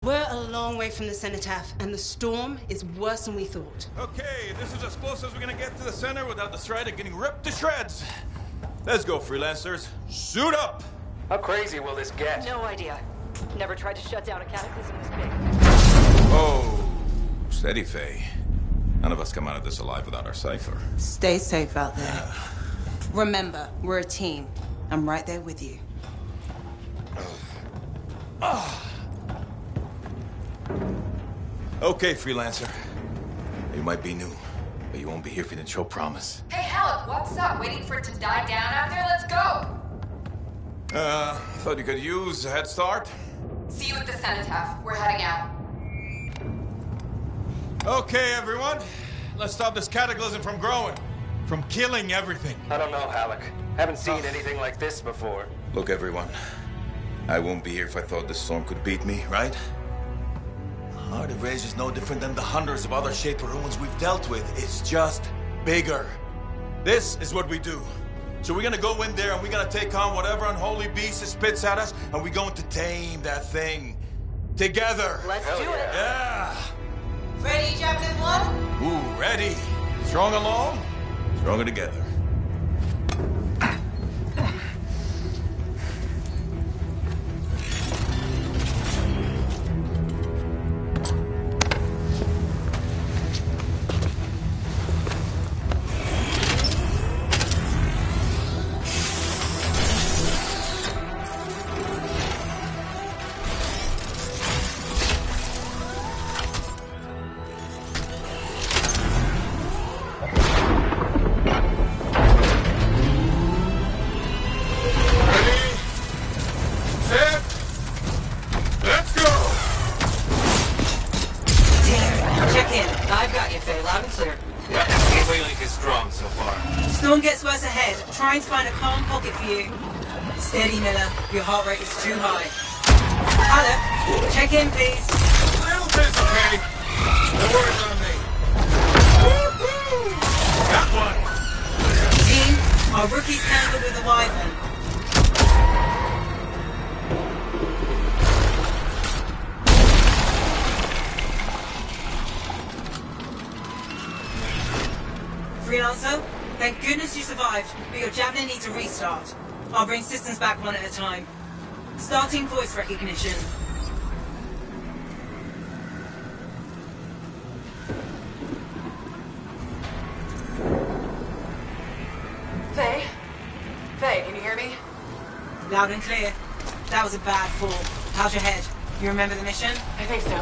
We're a long way from the cenotaph, and the storm is worse than we thought. Okay, this is as close as we're gonna get to the center without the Strider getting ripped to shreds. Let's go, freelancers. Suit up! How crazy will this get? No idea. Never tried to shut down a cataclysm this big. Oh, steady, Faye. None of us come out of this alive without our cipher. Stay safe out there. Remember, we're a team. I'm right there with you. Okay, freelancer. You might be new, but you won't be here if you didn't show promise. Hey, Helen, what's up? Waiting for it to die down out there? Let's go! Thought you could use a head start. See you at the cenotaph. We're heading out. Okay, everyone. Let's stop this cataclysm from growing. From killing everything. I don't know, Halleck. Haven't seen anything like this before. Look, everyone. I won't be here if I thought this storm could beat me, right? Heart of Rage is no different than the hundreds of other Shaper ruins we've dealt with. It's just bigger. This is what we do. So we're gonna go in there and we're gonna take on whatever unholy beast it spits at us, and we're going to tame that thing. Together. Let's do it. Yeah. Ready, Javelin 1? Ooh, ready. Strong along, stronger together. Trying to find a calm pocket for you. Steady, Miller. Your heart rate is too high. Alec, check in, please. Little bit, okay? No worries on me. Got one. Team, our rookie's tangled with the wyvern. Freelancer? Thank goodness you survived, but your Javelin needs a restart. I'll bring systems back one at a time. Starting voice recognition. Faye? Faye, can you hear me? Loud and clear. That was a bad fall. How's your head? You remember the mission? I think so.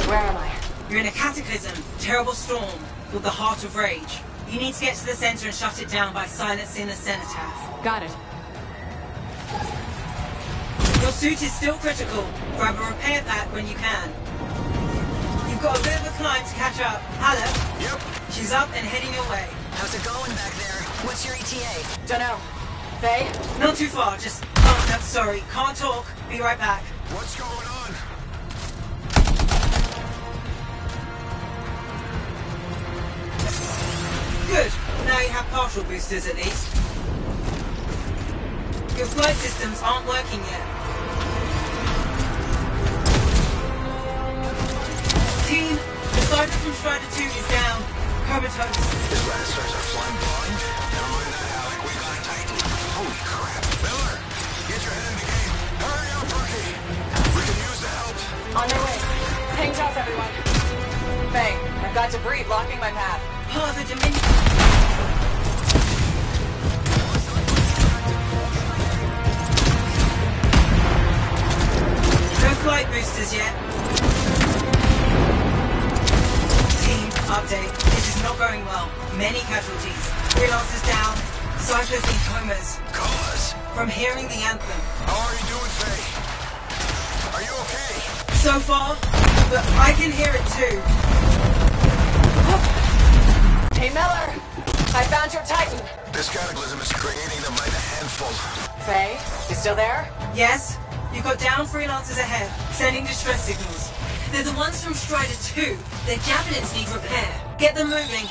Where am I? You're in a cataclysm, terrible storm, called the Heart of Rage. You need to get to the center and shut it down by silencing the cenotaph. Got it. Your suit is still critical. Grab a repair pack when you can. You've got a bit of a climb to catch up. Alec? Yep. She's up and heading your way. How's it going back there? What's your ETA? Dunno. Faye? Not too far, just... sorry, can't talk. Be right back. What's going on? Good. Now you have partial boosters at least. Your flight systems aren't working yet. Team, the Cypher from Strider 2 is down. Comatose. His blasters are flying blind. Never mind that, Alec. We got it tight. Holy crap. Miller, get your head in the game. Hurry up, rookie. We can use the help. On their way. Hang tough, everyone. Faye, I've got debris blocking my path. Part of the Dominion. No flight boosters yet. Team, update. This is not going well. Many casualties. Freelancers down. Cyphers in comas. Cause? From hearing the anthem. How are you doing, Faye? Are you okay? So far, but I can hear it too. Hey, Miller! I found your Titan! This cataclysm is creating them by the handful. Faye, you still there? Yes? You've got down freelancers ahead, sending distress signals. They're the ones from Strider 2. Their javelins need repair. Get them moving.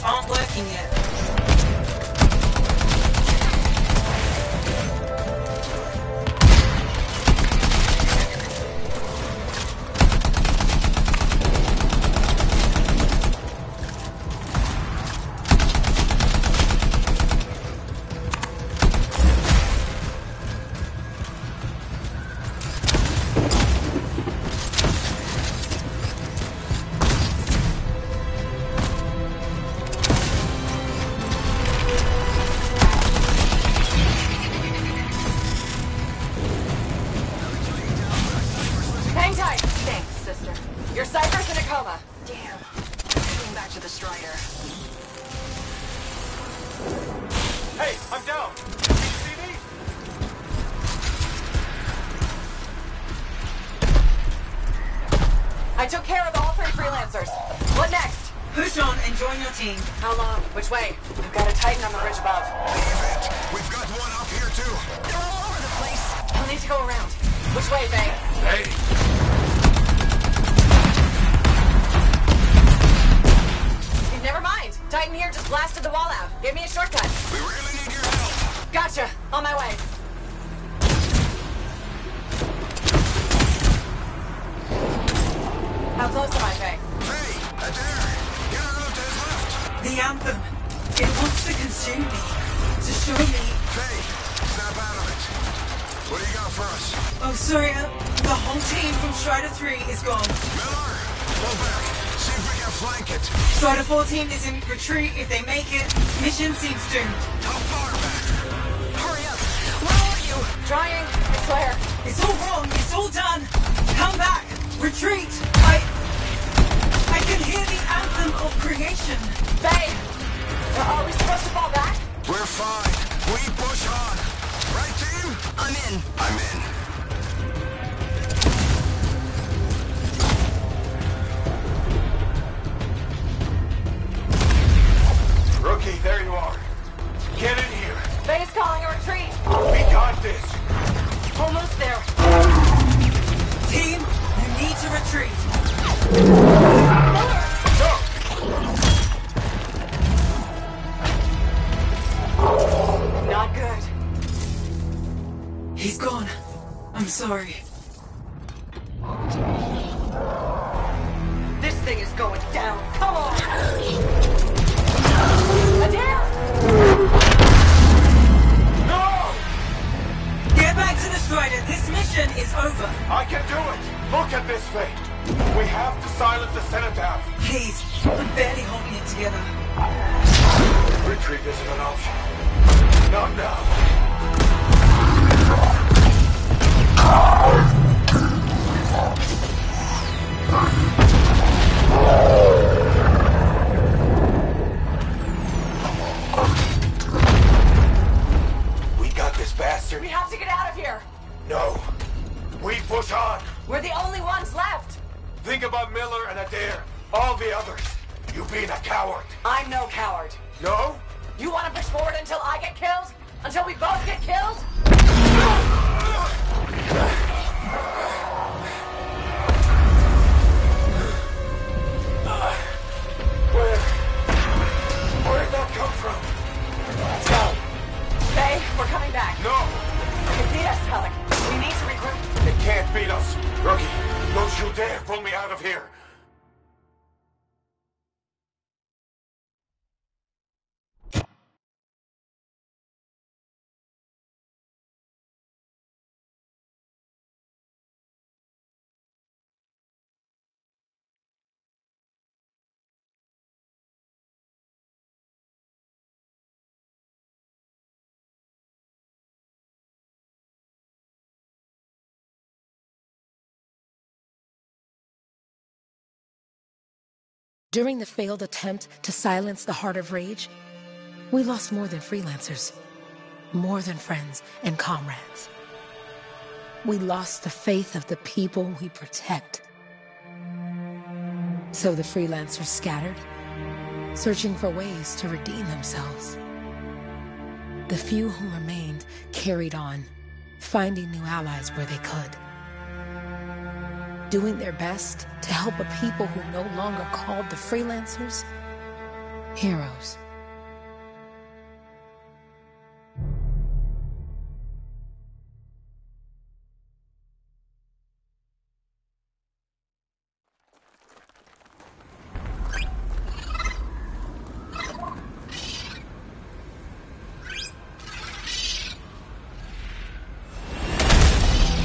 things aren't working yet. I took care of all 3 freelancers. What next? Push on and join your team. How long? Which way? I've got a Titan on the ridge above. Leave it. We've got one up here, too. They're all over the place. I'll need to go around. Which way, Faye? Hey, Never mind. Titan here just blasted the wall out. Give me a shortcut. we really need your help. Gotcha. On my way. How close am I, Faye? Hey, Adair, get her out to his left. The Anthem. It wants to consume me. To show me... Faye, snap out of it. What do you got for us? Oh, sorry. The whole team from Strider 3 is gone. Miller, pull back. See if we can flank it. Strider 14 is in retreat. If they make it, mission seems doomed. How far back? Hurry up. Where are you? Trying. Slayer. It's all wrong. It's all done. Come back. Retreat. I can hear the anthem of creation. Faye! Are we supposed to fall back? We're fine. We push on. Right, team? I'm in. I'm in. Rookie, there you are. Get in here. Faye's calling a retreat. We got this. Almost there. Team, you need to retreat. Not good. He's gone. I'm sorry. This thing is going down. Come on! Adair! No! Get back to the Strider. This mission is over. I can do it. Look at this thing. We have to silence the Cenotaph. Please, I'm barely holding it together. Retreat isn't an option. Not now. We got this bastard. We have to get out of here. No. We push on. We're the only ones left. Think about Miller and Adair. All the others. You being a coward. I'm no coward. No? You want to push forward until I get killed? Until we both get killed? Where'd that come from? Faye, we're coming back. No! It beat us, Pelic. We need to regroup. It can't beat us. Rookie, don't you dare pull me out of here. During the failed attempt to silence the Heart of Rage, we lost more than freelancers, more than friends and comrades. We lost the faith of the people we protect. So the freelancers scattered, searching for ways to redeem themselves. The few who remained carried on, finding new allies where they could. Doing their best to help a people who no longer called the freelancers Heroes.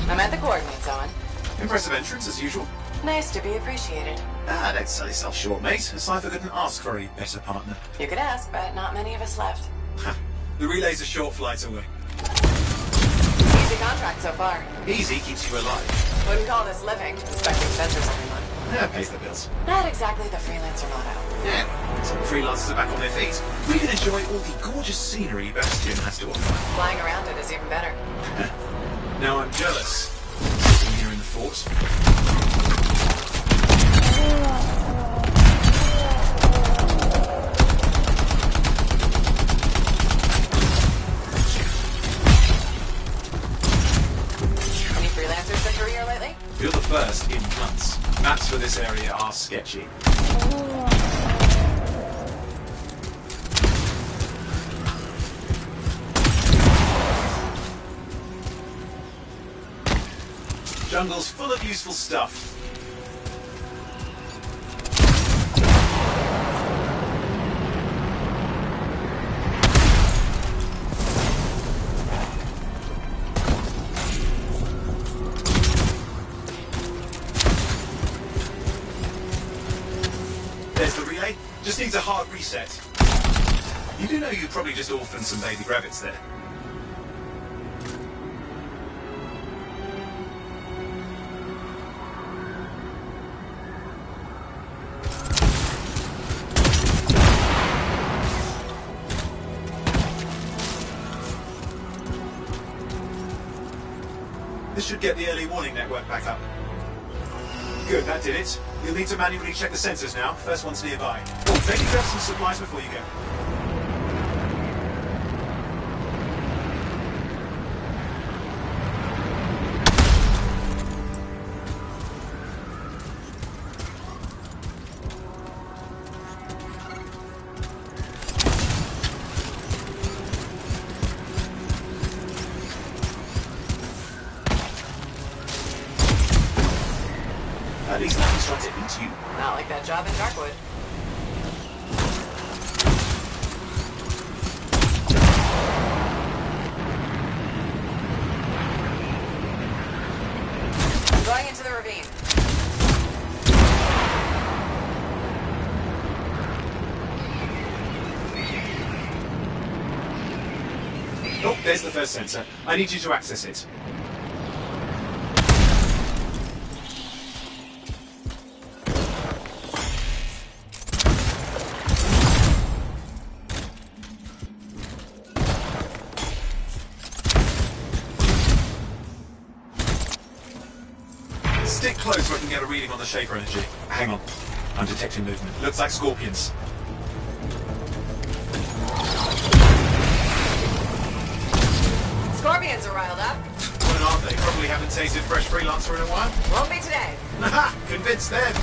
I'm at the coordinates, Owen. Impressive entrance, as usual. Nice to be appreciated. Don't sell yourself short, mate. A cipher couldn't ask for a better partner. You could ask, but not many of us left. The relay's a short flight away. Easy contract so far. Easy keeps you alive. Wouldn't call this living, inspecting sensors every month. Yeah, pays the bills. Not exactly the freelancer motto. Yeah, so the freelancers are back on their feet. We can enjoy all the gorgeous scenery Bastion has to offer. Flying around it is even better. Now I'm jealous. Sitting here in the fort. Any freelancers for career lately? You're the first in months. Maps for this area are sketchy. Jungle's full of useful stuff. There's the relay. Just needs a hard reset. You do know you probably just orphaned some baby rabbits there. This should get the early warning network back up. Good, that did it. You'll need to manually check the sensors now. First one's nearby. Oh, maybe grab some supplies before you go. At least nothing's trying to eat you. Not like that job in Darkwood. I'm going into the ravine. Oh, there's the first sensor. I need you to access it. Stick close so I can get a reading on the Shaper energy. Hang on. I'm detecting movement. Looks like scorpions. Scorpions are riled up. What aren't they? Probably haven't tasted fresh freelancer in a while. Won't be today. Aha! Convinced them.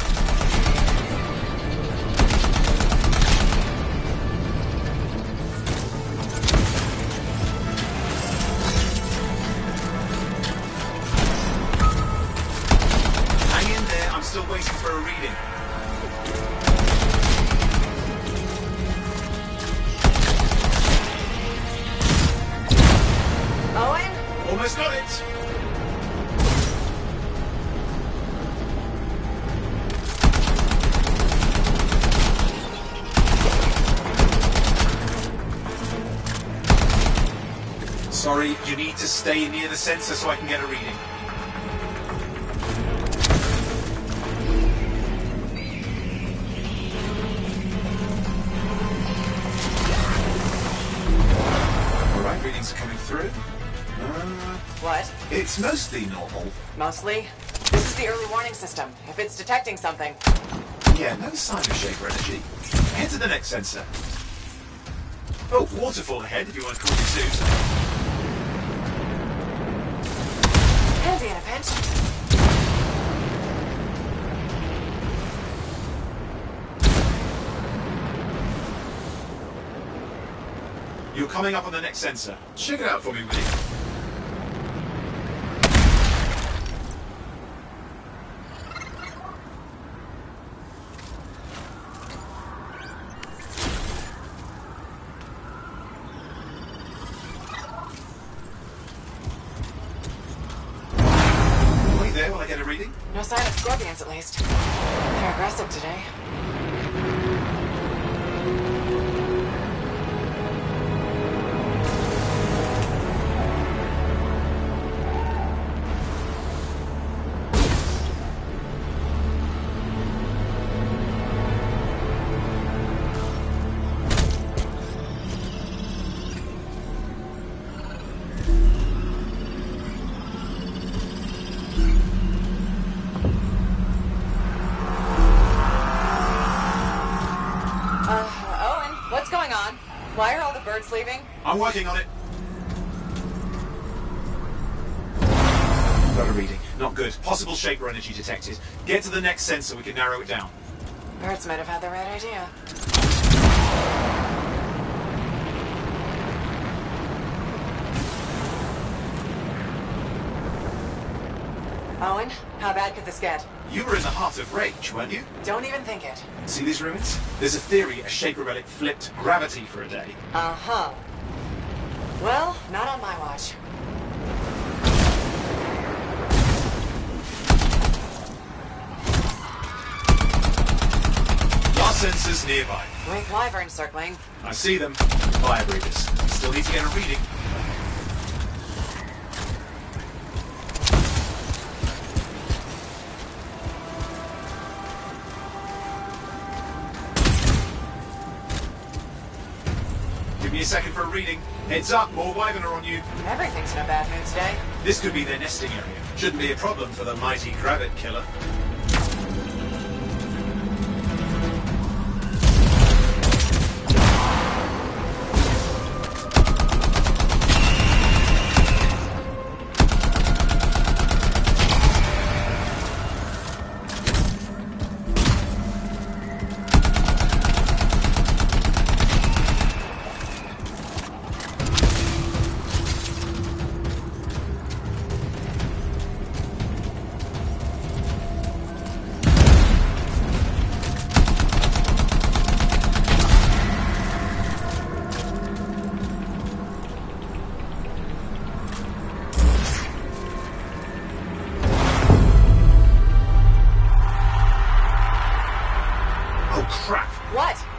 Hang in there. I'm still waiting for a reading. Owen? Almost got it. Sorry, you need to stay near the sensor so I can get a reading. Alright, readings are coming through. What? It's mostly normal. Mostly? This is the early warning system. If it's detecting something. Yeah, no sign of Shaper energy. Head to the next sensor. Oh, waterfall ahead if you want to call your suit. Handy in a pinch. You're coming up on the next sensor. Check it out for me, will you? Wait there while I get a reading. No sign of scorpions, at least. They're aggressive today. Why are all the birds leaving? I'm working on it. Got a reading. Not good. Possible Shaper energy detected. Get to the next sensor, we can narrow it down. Birds might have had the right idea. Owen, how bad could this get? You were in the heart of Rage, weren't you? Don't even think it. See these ruins? There's a theory a Shaper relic flipped gravity for a day. Uh-huh. Well, not on my watch. Last sensors nearby. With wyverns circling. I see them. Fire breathers. Still need to get a reading. Give me a second for a reading. Heads up, more wyvern are on you. Everything's in a bad mood today. This could be their nesting area. Shouldn't be a problem for the mighty Grabbit killer.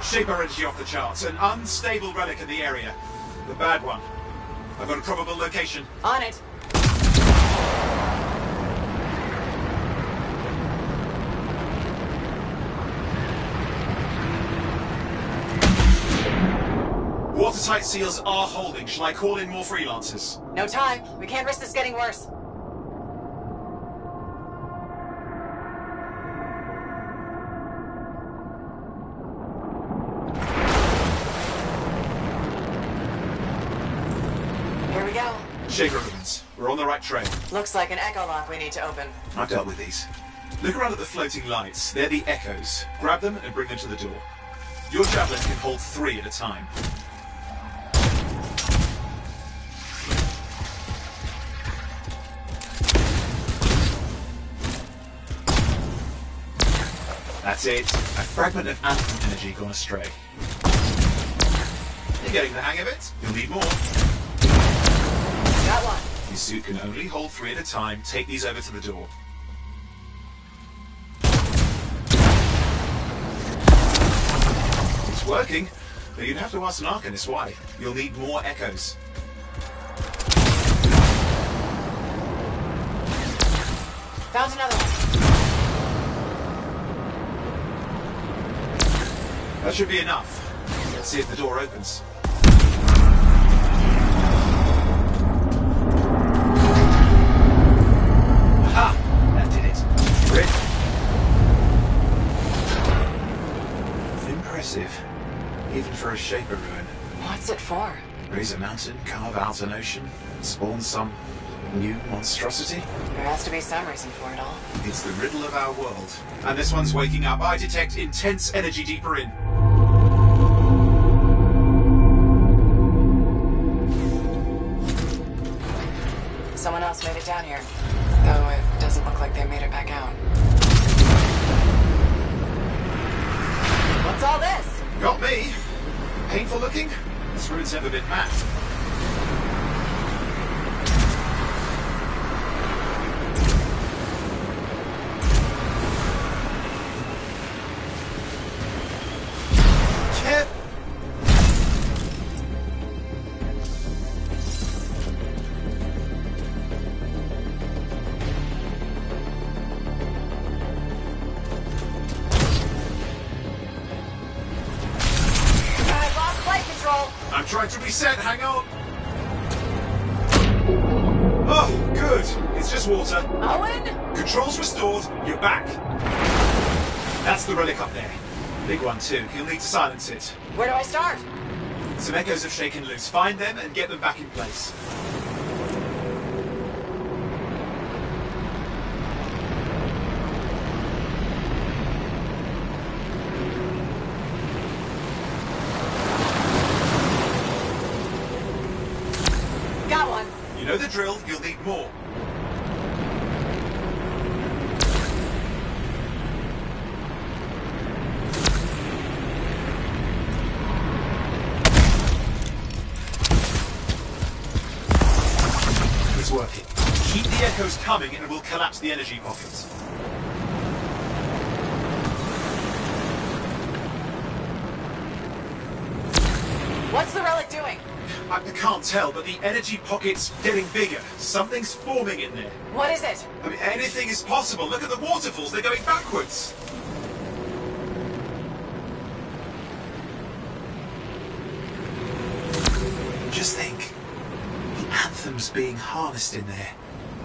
Shaper energy off the charts. An unstable relic in the area. The bad one. I've got a probable location. On it. Watertight seals are holding. Shall I call in more freelancers? No time. We can't risk this getting worse. Shaper ruins. We're on the right trail. Looks like an echo lock we need to open. I've dealt with these. Look around at the floating lights. They're the echoes. Grab them and bring them to the door. Your javelin can hold 3 at a time. That's it. A fragment of Anthem energy gone astray. You're getting the hang of it. You'll need more. Got one. Your suit can only hold 3 at a time. Take these over to the door. It's working, but you'd have to ask an Arcanist why. You'll need more echoes. Found another one. That should be enough. Let's see if the door opens. Aha! That did it. Ready? Impressive. Even for a Shaper ruin. What's it for? Raise a mountain, carve out an ocean, spawn some new monstrosity? There has to be some reason for it all. It's the riddle of our world. And this one's waking up. I detect intense energy deeper in. on here. Though it doesn't look like they made it back out. What's all this? Got me. Painful looking? This room's never been mapped. I'm trying to reset, hang on. Oh, good. It's just water. Owen? Controls restored, you're back. That's the relic up there. Big one too, you'll need to silence it. Where do I start? Some echoes have shaken loose. Find them and get them back in place. Got one. You know the drill, you'll need more. It's working. Keep the echoes coming and we'll collapse the energy pockets. What's the relic doing? I can't tell, but the energy pocket's getting bigger. Something's forming in there. What is it? I mean, anything is possible. Look at the waterfalls, they're going backwards. Just think. The Anthem's being harnessed in there.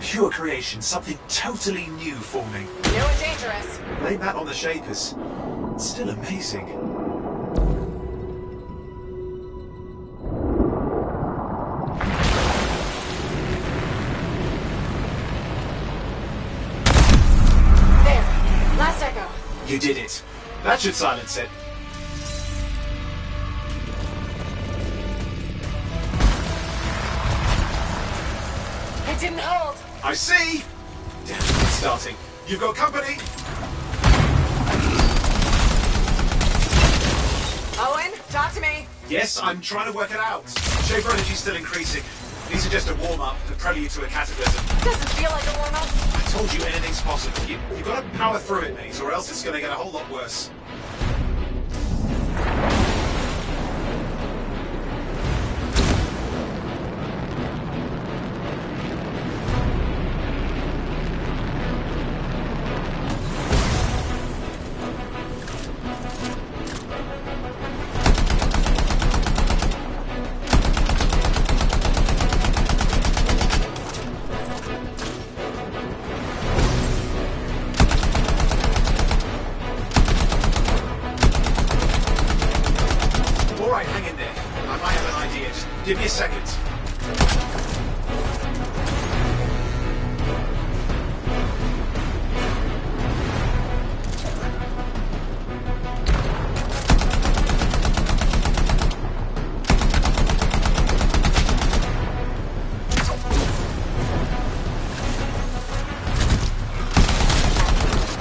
Pure creation, something totally new forming. New and dangerous. Blame that on the Shapers. It's still amazing. Last echo. You did it. That should silence it. It didn't hold. I see. Damn, it's starting. You've got company. Owen, talk to me. Yes, I'm trying to work it out. Shaper energy's still increasing. These are just a warm-up, a prelude to a cataclysm. Doesn't feel like a warm-up. I told you anything's possible. You've got to power through it, mate, or else it's going to get a whole lot worse. Give me a second.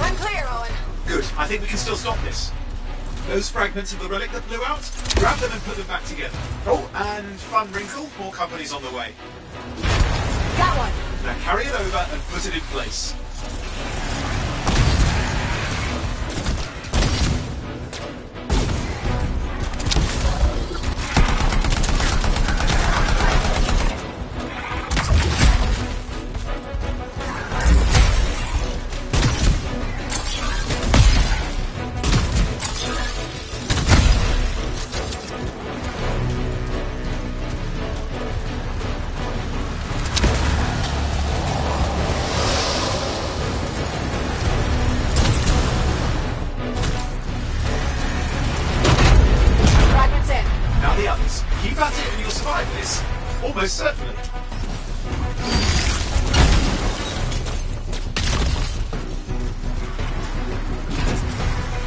I'm clear, Owen. Good. I think we can still stop this. Those fragments of the relic that blew out, grab them and put them back together. Oh, and fun wrinkle, more company's on the way. Got one. Now carry it over and put it in place. Keep at it and you'll survive this. Almost certainly.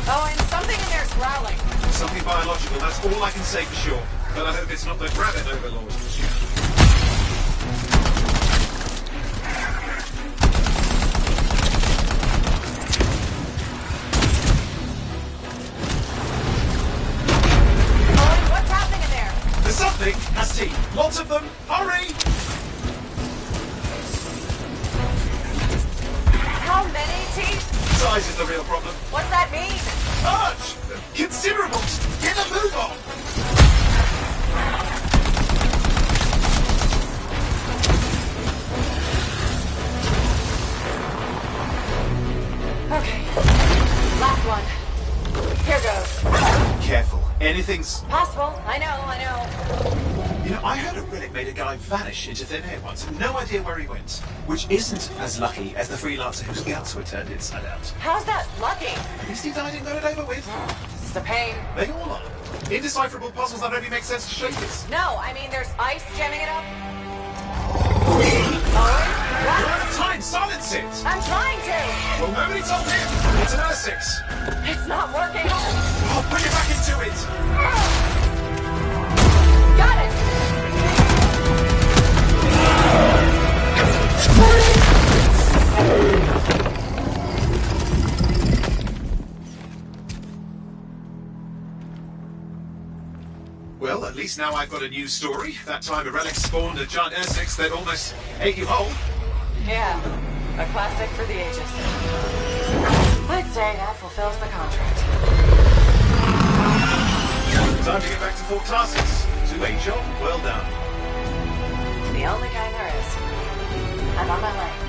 Oh, and something in there's growling. Something biological, that's all I can say for sure. But I hope it's not the Gravid Overlord. thing has teeth. Lots of them. Hurry! How many teeth? Size is the real problem. What's that mean? Large! Considerable! Get a move on! Okay. Last one. Here goes. Careful. Anything's... Possible. I know. You know, I heard a relic made a guy vanish into thin air once. No idea where he went. Which isn't as lucky as the freelancer whose guts were turned inside out. How's that lucky? At least he died and got it over with. This is a pain. They all are. Indecipherable puzzles that only make sense to shapers. No, I mean there's ice jamming it up. You're out of time! Silence it! I'm trying to. Well, nobody told him! It's an R6. It's not working. I'll put you back into it! Got it. Well, at least now I've got a new story. That time a relic spawned a giant R6 that almost ate you whole. Yeah, a classic for the ages. I'd say that fulfills the contract. Time to get back to Fort Tarsus. 2-8 job, well done. The only kind there is. I'm on my way.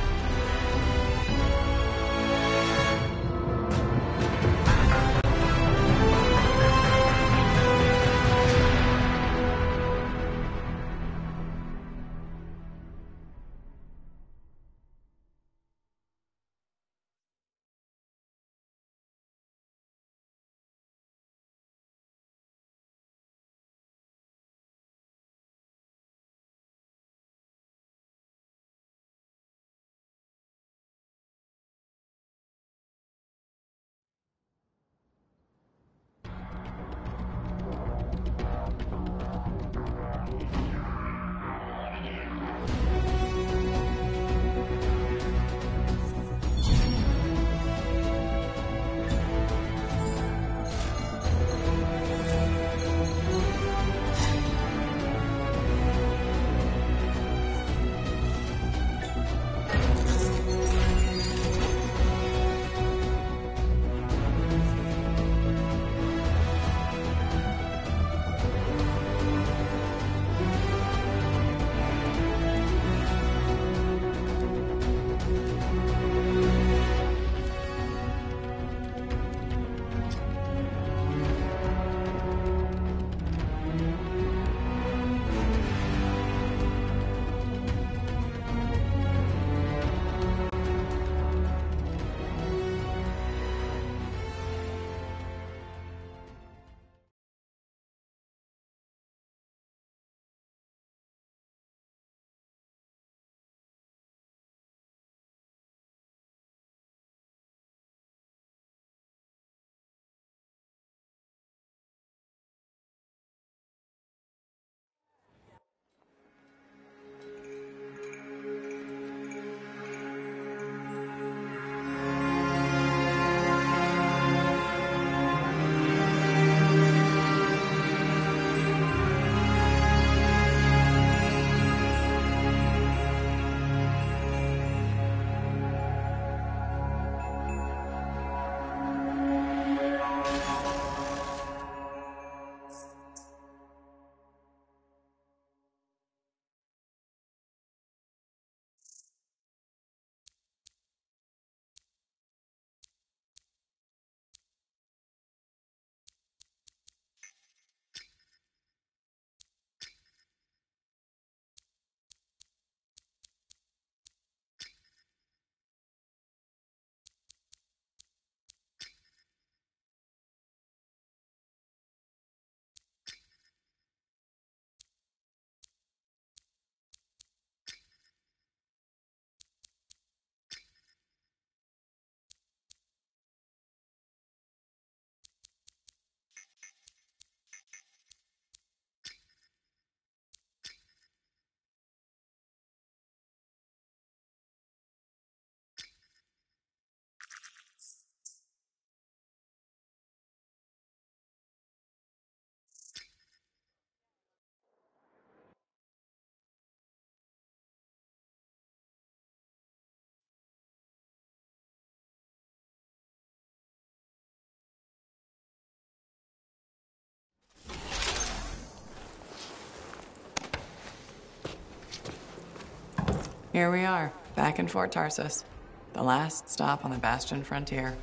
Here we are, back in Fort Tarsus. The last stop on the Bastion frontier.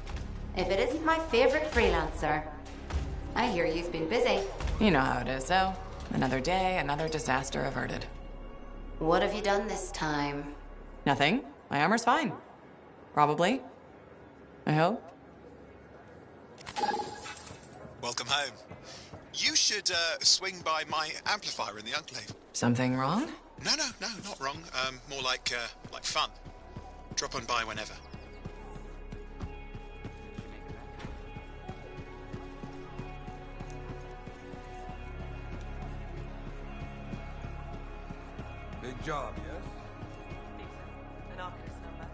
If it isn't my favorite freelancer. I hear you've been busy. You know how it is, though. Another day, another disaster averted. What have you done this time? Nothing. My armor's fine. Probably. I hope. Welcome home. You should swing by my amplifier in the Enclave. Something wrong? No, not wrong. More like fun. Drop on by whenever. Big job, yes? An Arcanist number.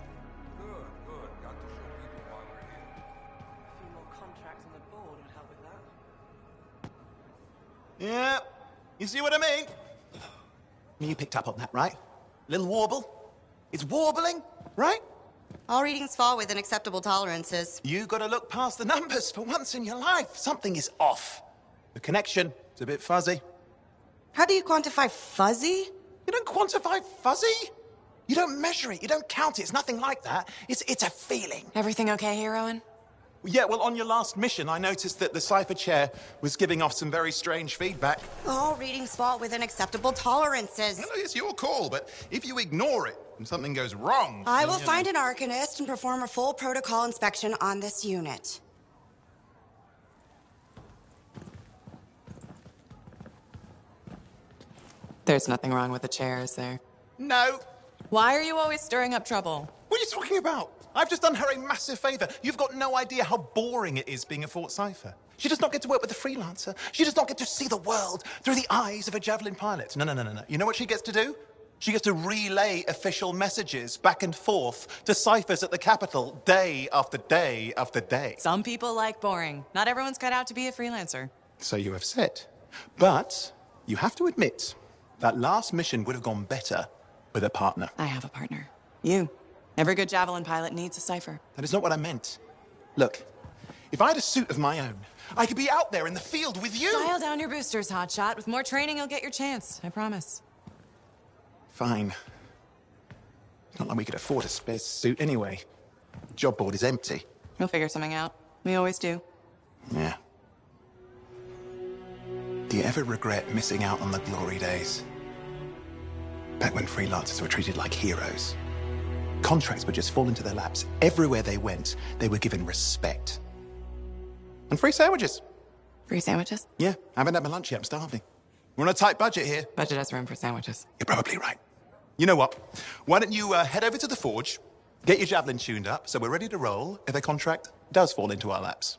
Good. Got to show people why we're here. A few more contracts on the board would help with that. Yeah, you see what I mean? You picked up on that, right? Little warble? It's warbling, right? All readings fall within acceptable tolerances. You gotta look past the numbers for once in your life. Something is off. The connection is a bit fuzzy. How do you quantify fuzzy? You don't quantify fuzzy? You don't measure it, you don't count it, it's nothing like that. It's a feeling. Everything okay here, Owen? Yeah, well, on your last mission, I noticed that the Cypher Chair was giving off some very strange feedback. All readings fall within acceptable tolerances. Well, it's your call, but if you ignore it and something goes wrong... I will find an Arcanist and perform a full protocol inspection on this unit. There's nothing wrong with the chair, is there? No. Why are you always stirring up trouble? What are you talking about? I've just done her a massive favor. You've got no idea how boring it is being a Fort Cypher. She does not get to work with a freelancer. She does not get to see the world through the eyes of a Javelin pilot. No. You know what she gets to do? She gets to relay official messages back and forth to ciphers at the capital day after day after day. Some people like boring. Not everyone's cut out to be a freelancer. So you have said. But you have to admit that last mission would have gone better with a partner. I have a partner. You. Every good Javelin pilot needs a cipher. That is not what I meant. Look, if I had a suit of my own, I could be out there in the field with you. Dial down your boosters, hotshot. With more training, you'll get your chance. I promise. Fine. It's not like we could afford a spare suit anyway. The job board is empty. We'll figure something out. We always do. Yeah. Do you ever regret missing out on the glory days? Back when freelancers were treated like heroes. Contracts would just fall into their laps. Everywhere they went, they were given respect. And free sandwiches. Free sandwiches? Yeah, I haven't had my lunch yet. I'm starving. We're on a tight budget here. Budget has room for sandwiches. You're probably right. You know what? Why don't you head over to the forge, get your Javelin tuned up, so we're ready to roll if a contract does fall into our laps.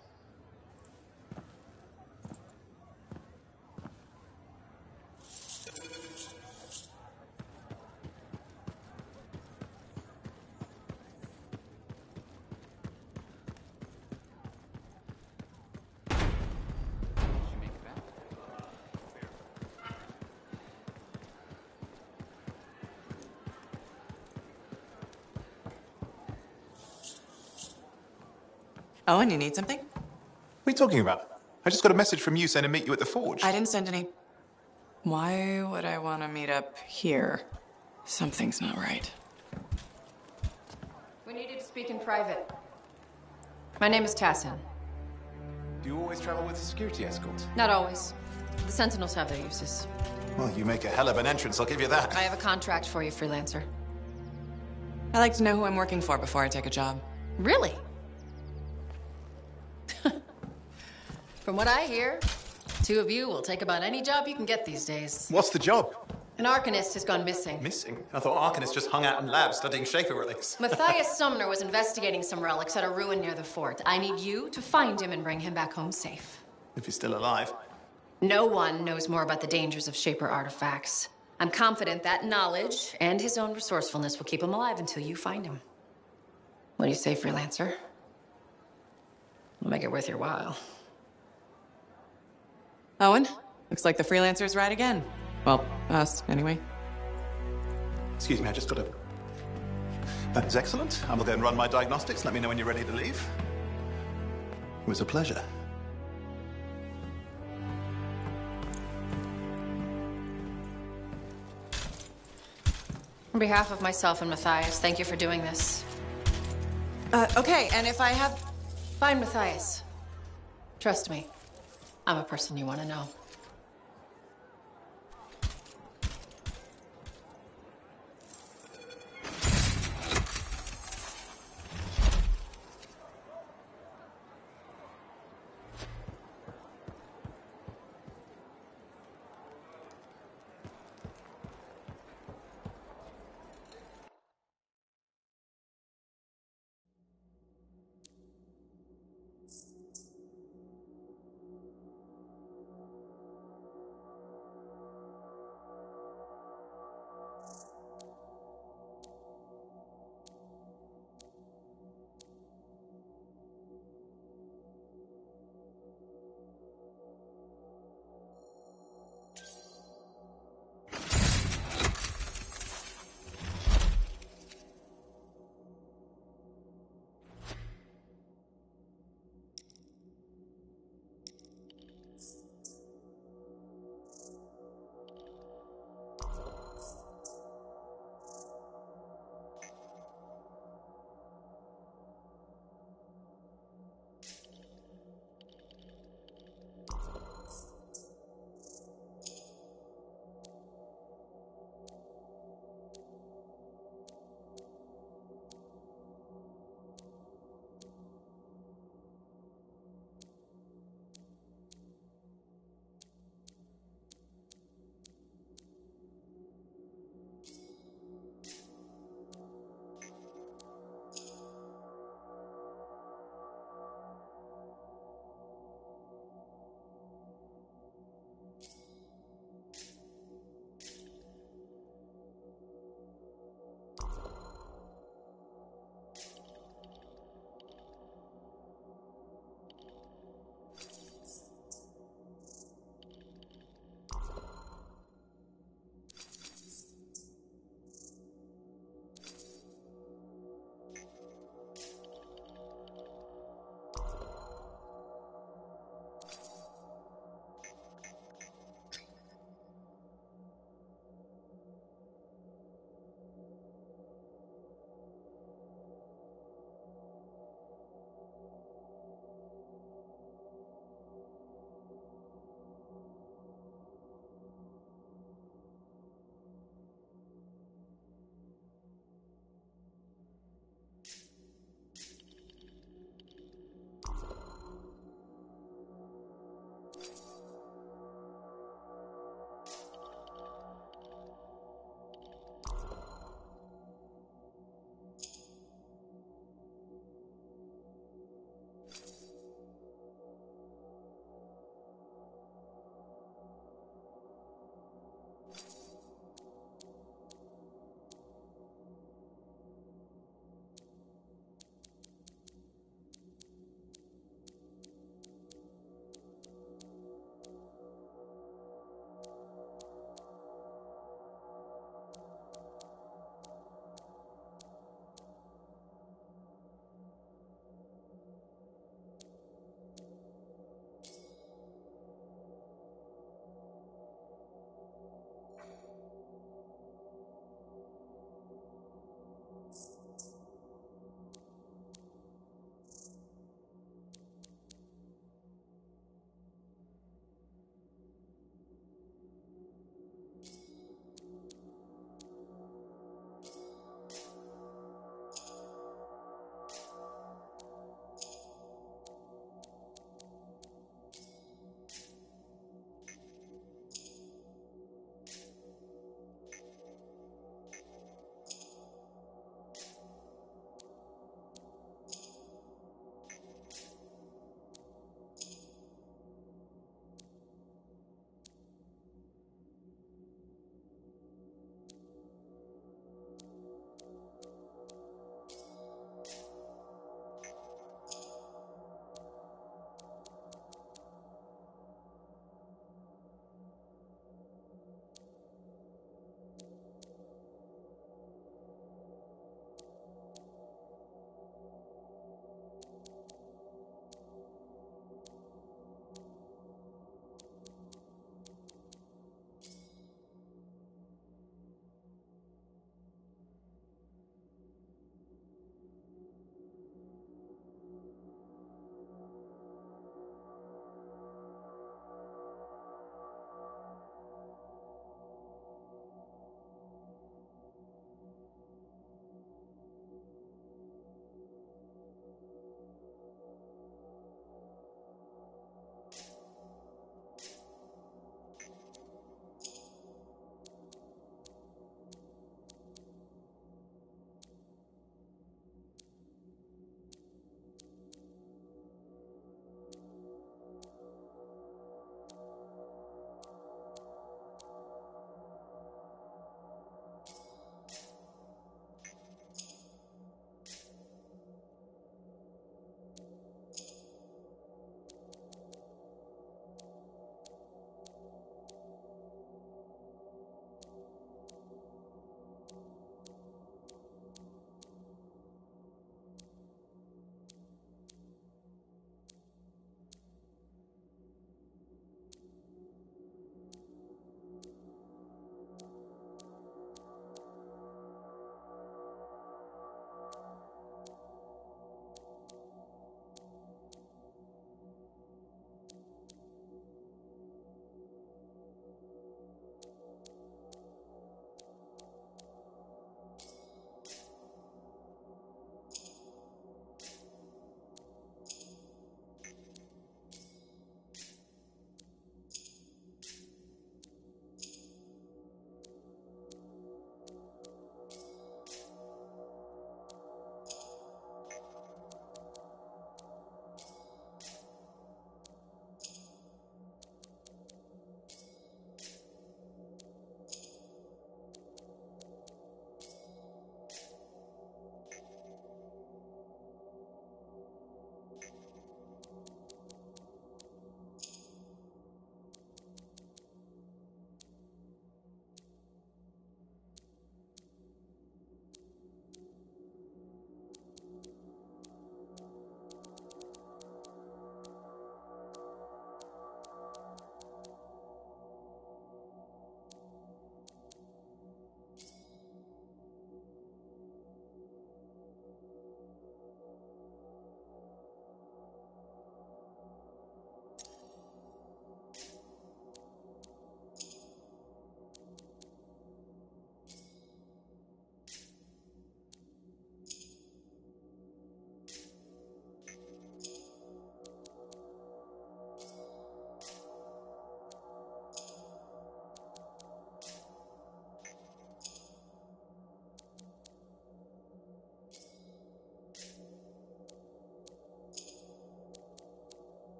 Owen, you need something? What are you talking about? I just got a message from you saying to meet you at the forge. I didn't send any. Why would I want to meet up here? Something's not right. We needed to speak in private. My name is Tassin. Do you always travel with a security escort? Not always. The Sentinels have their uses. Well, you make a hell of an entrance, I'll give you that. I have a contract for you, freelancer. I like to know who I'm working for before I take a job. Really? From what I hear, two of you will take about any job you can get these days. What's the job? An Arcanist has gone missing. Missing? I thought Arcanists just hung out in labs studying Schaefer relics. Matthias Sumner was investigating some relics at a ruin near the fort. I need you to find him and bring him back home safe. If he's still alive. No one knows more about the dangers of Shaper artifacts. I'm confident that knowledge and his own resourcefulness will keep him alive until you find him. What do you say, freelancer? We'll make it worth your while. Owen, looks like the freelancer's right again. Well, us, anyway. Excuse me, I just got a... That is excellent. I will go and run my diagnostics. Let me know when you're ready to leave. It was a pleasure. On behalf of myself and Matthias, thank you for doing this. Okay, and if I have... Fine, Matthias. Trust me, I'm a person you want to know.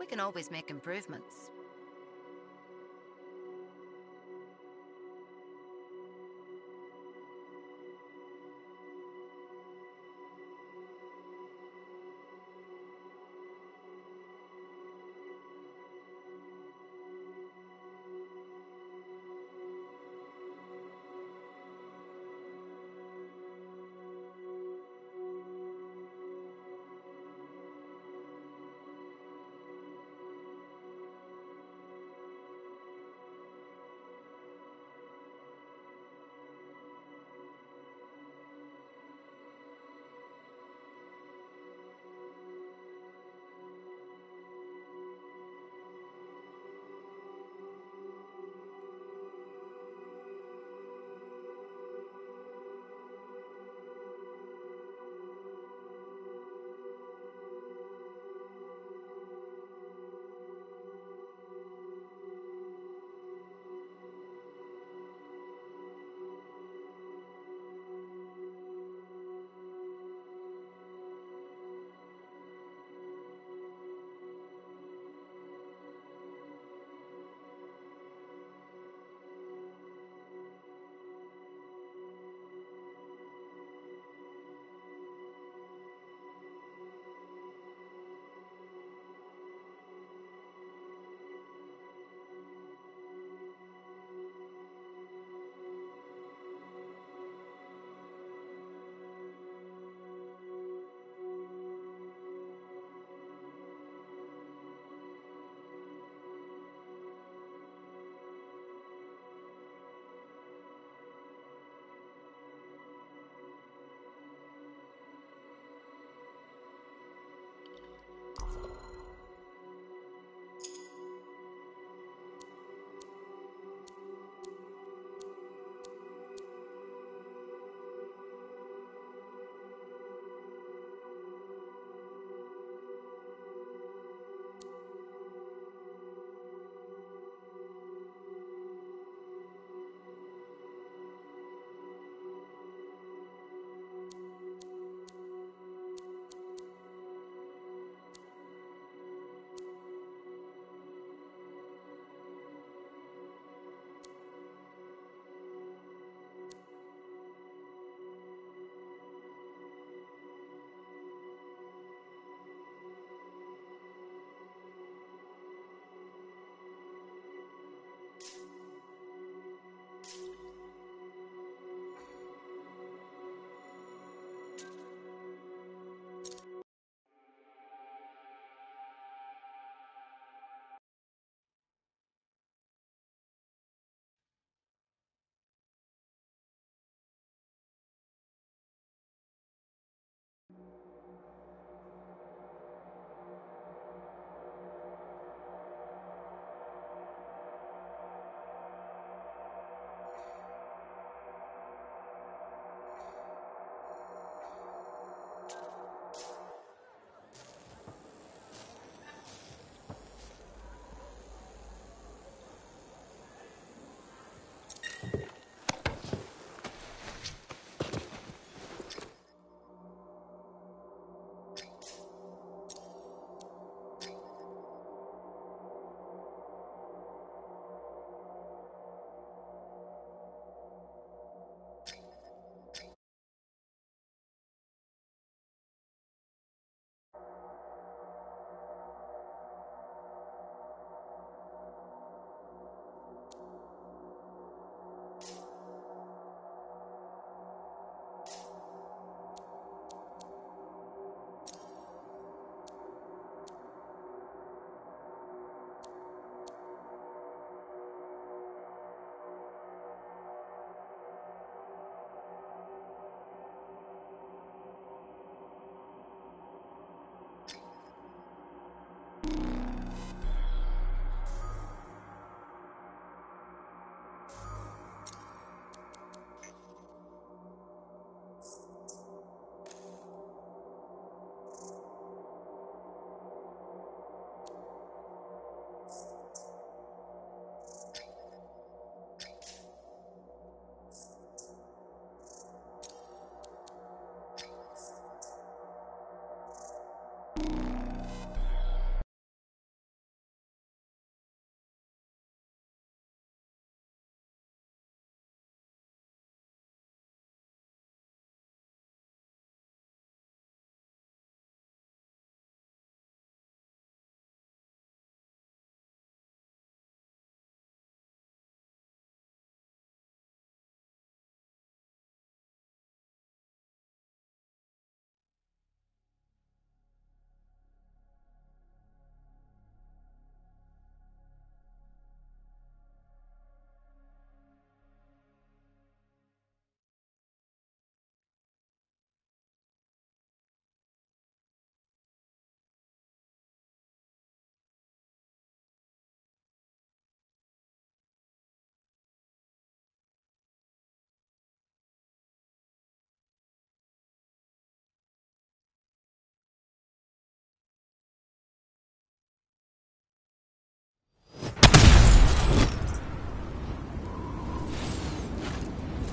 We can always make improvements.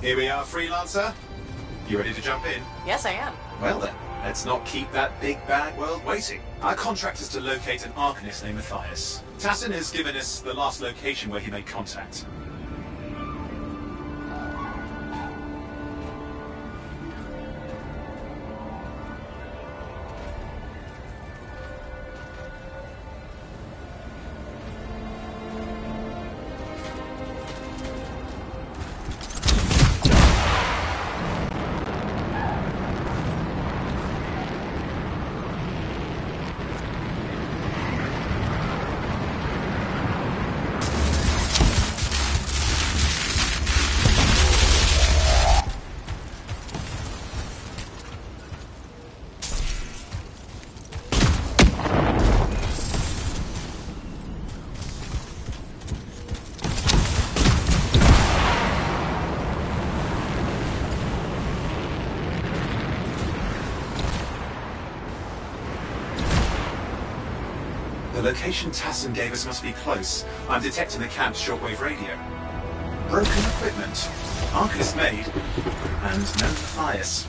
Here we are, Freelancer. You ready to jump in? Yes, I am. Well then, let's not keep that big bad world waiting. Our contract is to locate an Arcanist named Matthias. Tassin has given us the last location where he made contact. The location Tassin gave us must be close. I'm detecting the camp's shortwave radio. Broken equipment. Arcanist made. And no Matthias.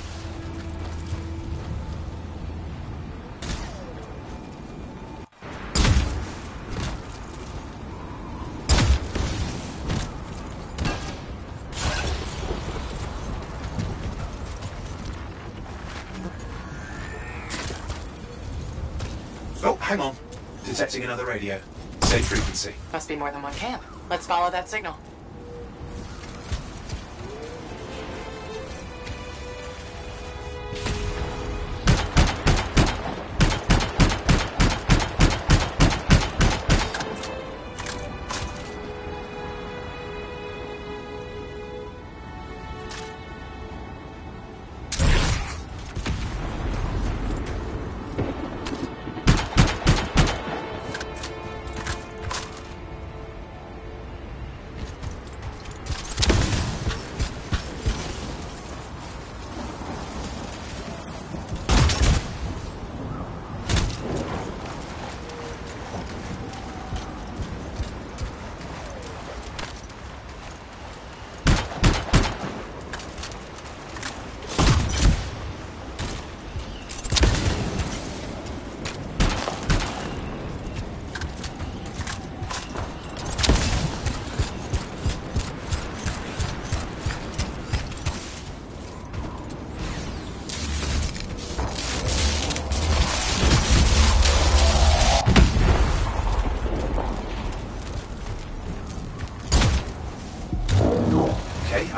Oh, hang on. Detecting another radio. Same frequency. Must be more than one camp. Let's follow that signal.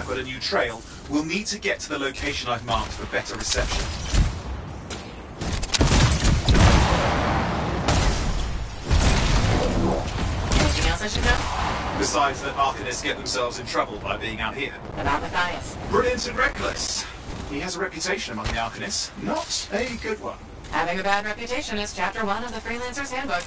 A new trail. We'll need to get to the location I've marked for better reception. Anything else I should know? Besides that Arcanists get themselves in trouble by being out here. About Matthias. Brilliant and reckless. He has a reputation among the Arcanists. Not a good one. Having a bad reputation is chapter 1 of the Freelancer's Handbook.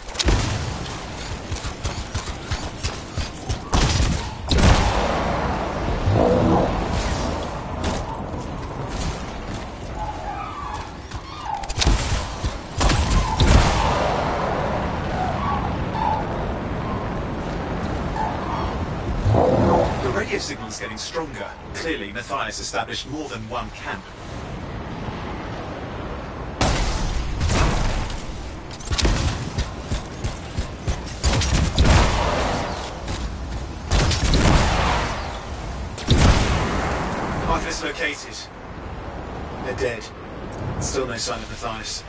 The radio signal's getting stronger. Clearly, Matthias established more than one camp. Arcanist located. They're dead. Still no sign of Matthias.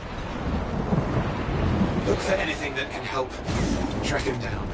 Look for anything that can help track him down.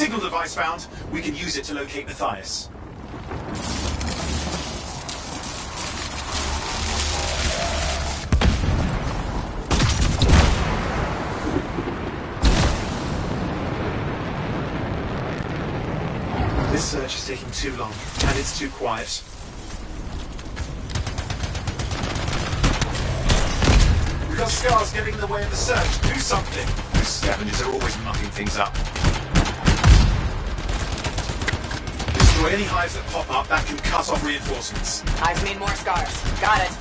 Signal device found. We can use it to locate Matthias. This search is taking too long, and it's too quiet. We've got scars getting in the way of the search. Do something. Those scavengers are always mucking things up. Destroy any hives that pop up that can cut off reinforcements. Hives mean more scars. Got it.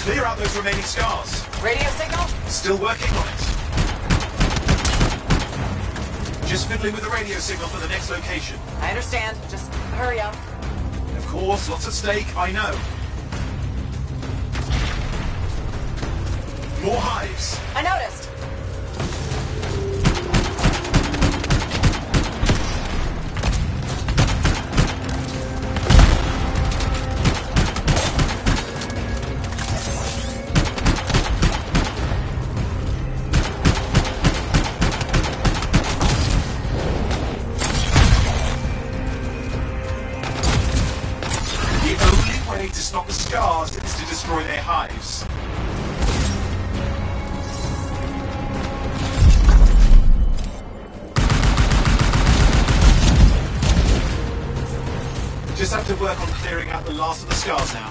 Clear out those remaining scars. Radio signal? Still working on it. Just fiddling with the radio signal for the next location. I understand. Just hurry up. Of course, lots at stake, I know. More hives. I noticed. To stop the scars is to destroy their hives. Just have to work on clearing out the last of the scars now.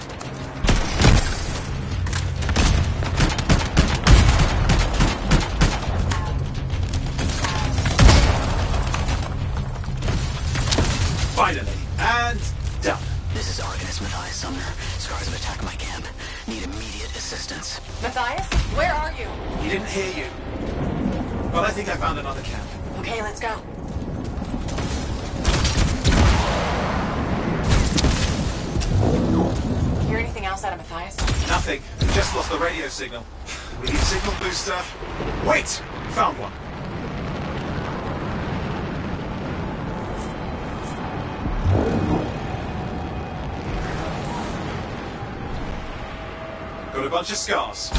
Finally, and done. This is Organist Matthias Sumner. Scars have attacked my camp. Need immediate assistance. Matthias, where are you? He didn't hear you. But I think I found another camp. Okay, let's go. Hear anything else out of Matthias? Nothing. We just lost the radio signal. We need a signal booster. Wait! Found one. Got a bunch of scars.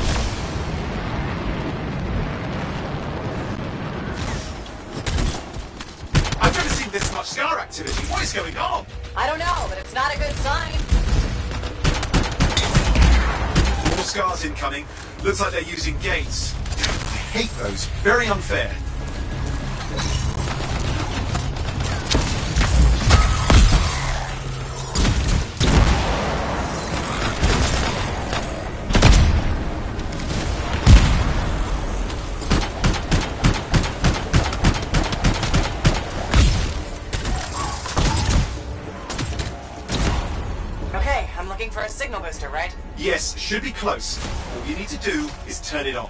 I've never seen this much scar activity. What is going on? I don't know, but it's not a good sign. More scars incoming. Looks like they're using gates. I hate those. Very unfair. Looking for a signal booster, right? Yes, should be close. All you need to do is turn it on.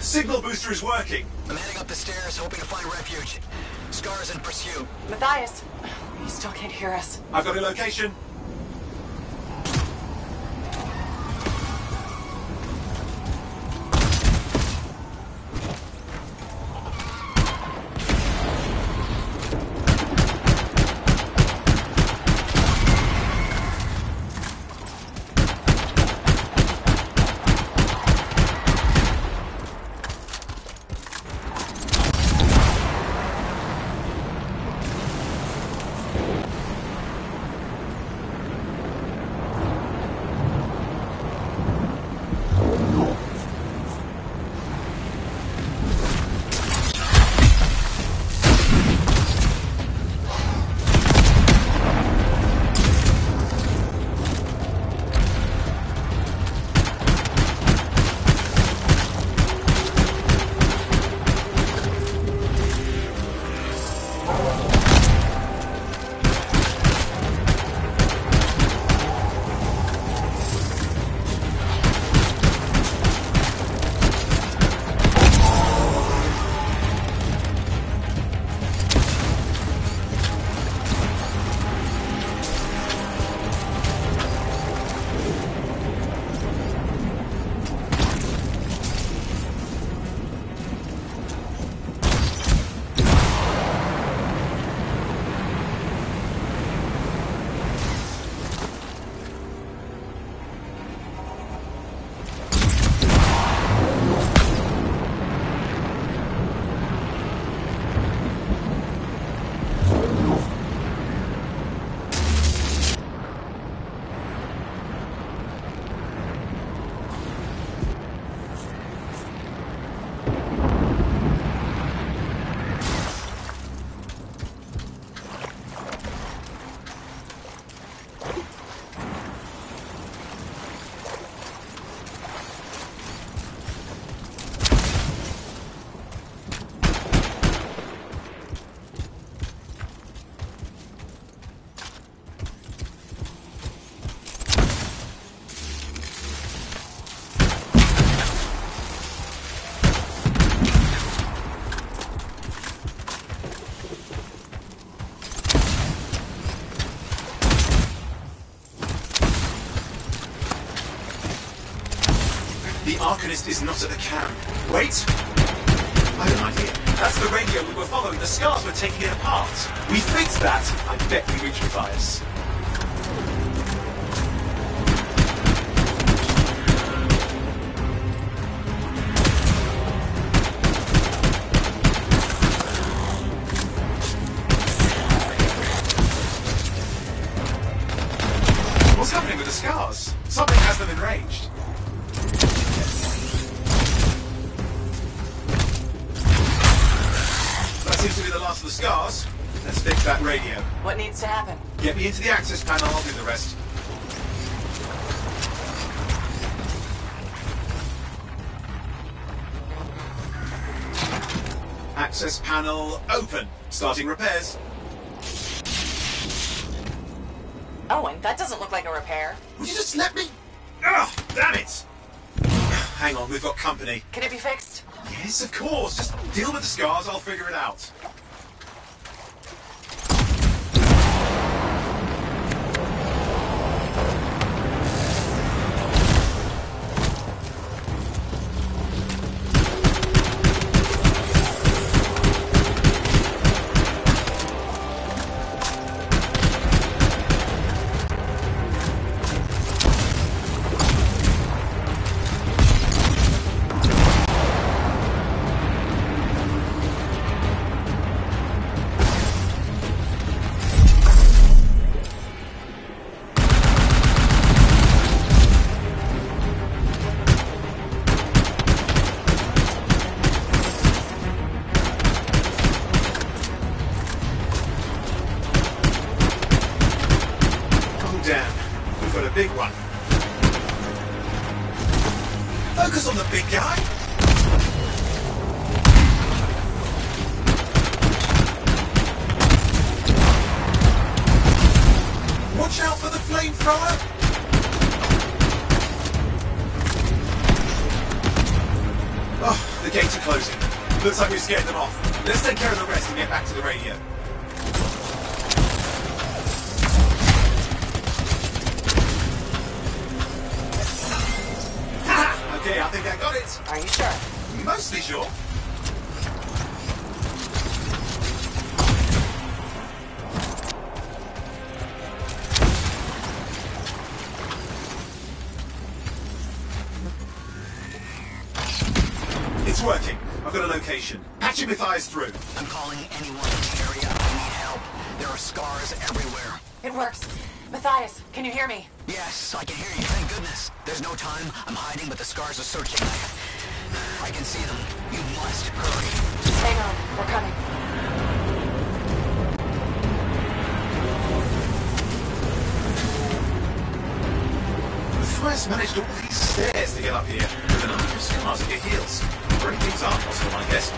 Signal booster is working. I'm heading up the stairs, hoping to find refuge. Scars in pursuit. Matthias, he still can't hear us. I've got a location. Arcanist is not at the camp. Wait! I have an idea. That's the radio we were following. The scars were taking it apart. We fixed that. I bet we reached Matthias. What's happening with the scars? Something has them enraged. That seems to be the last of the scars. Let's fix that radio. What needs to happen? Get me into the access panel, I'll do the rest. Access panel open. Starting repairs. Owen, that doesn't look like a repair. Would you just let me? Ugh, damn it! Hang on, we've got company. Can it be fixed? Yes, of course. Just deal with the scars, I'll figure it out. Big one. Focus on the big guy. Watch out for the flamethrower. Oh, the gates are closing. Looks like we've scared them off. Let's take care of the rest and get back to the radio. Okay, I think I got it. Are you sure? Mostly sure. It's working. I've got a location. Patching Matthias through. I'm calling anyone in the area. I need help. There are scars everywhere. It works. Matthias, can you hear me? Yes, I can hear you. Thank goodness. There's no time. I'm hiding, but the scars are searching. I can see them. You must hurry. Hang on. We're coming. Matthias managed all these stairs to get up here with an unusual pass at your heels. Great things are possible, I guess.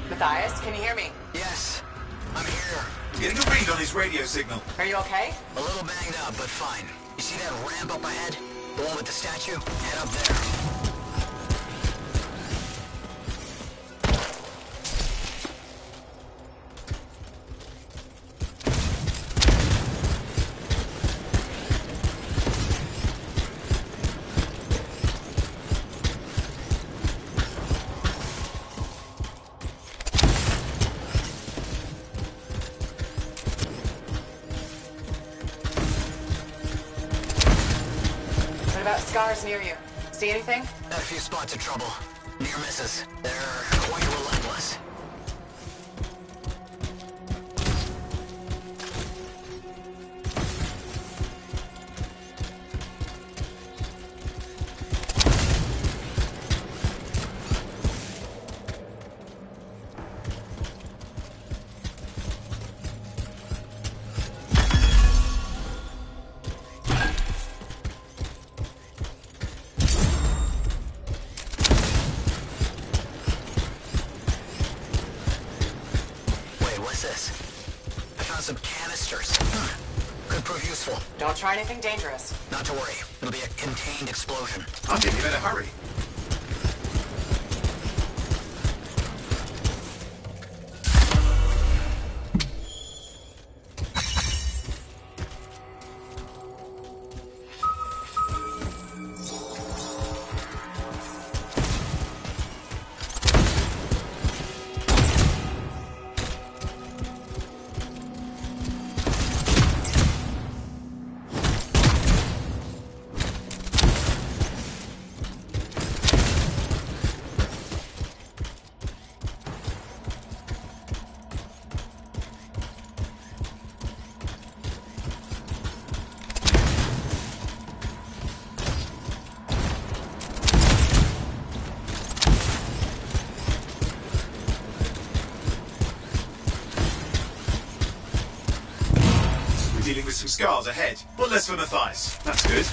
Matthias, can you hear me? Yes, I'm here. Getting a read on his radio signal. Are you okay? A little banged up, but fine. You see that ramp up ahead? The one with the statue? Head up there. What about scars near you? See anything? A few spots of trouble. Near misses. They're quite relentless. explosive canisters. Could prove useful. Don't try anything dangerous. Not to worry. It'll be a contained explosion. I think you better hurry. Dealing with some scars ahead, but less for Matthias. That's good.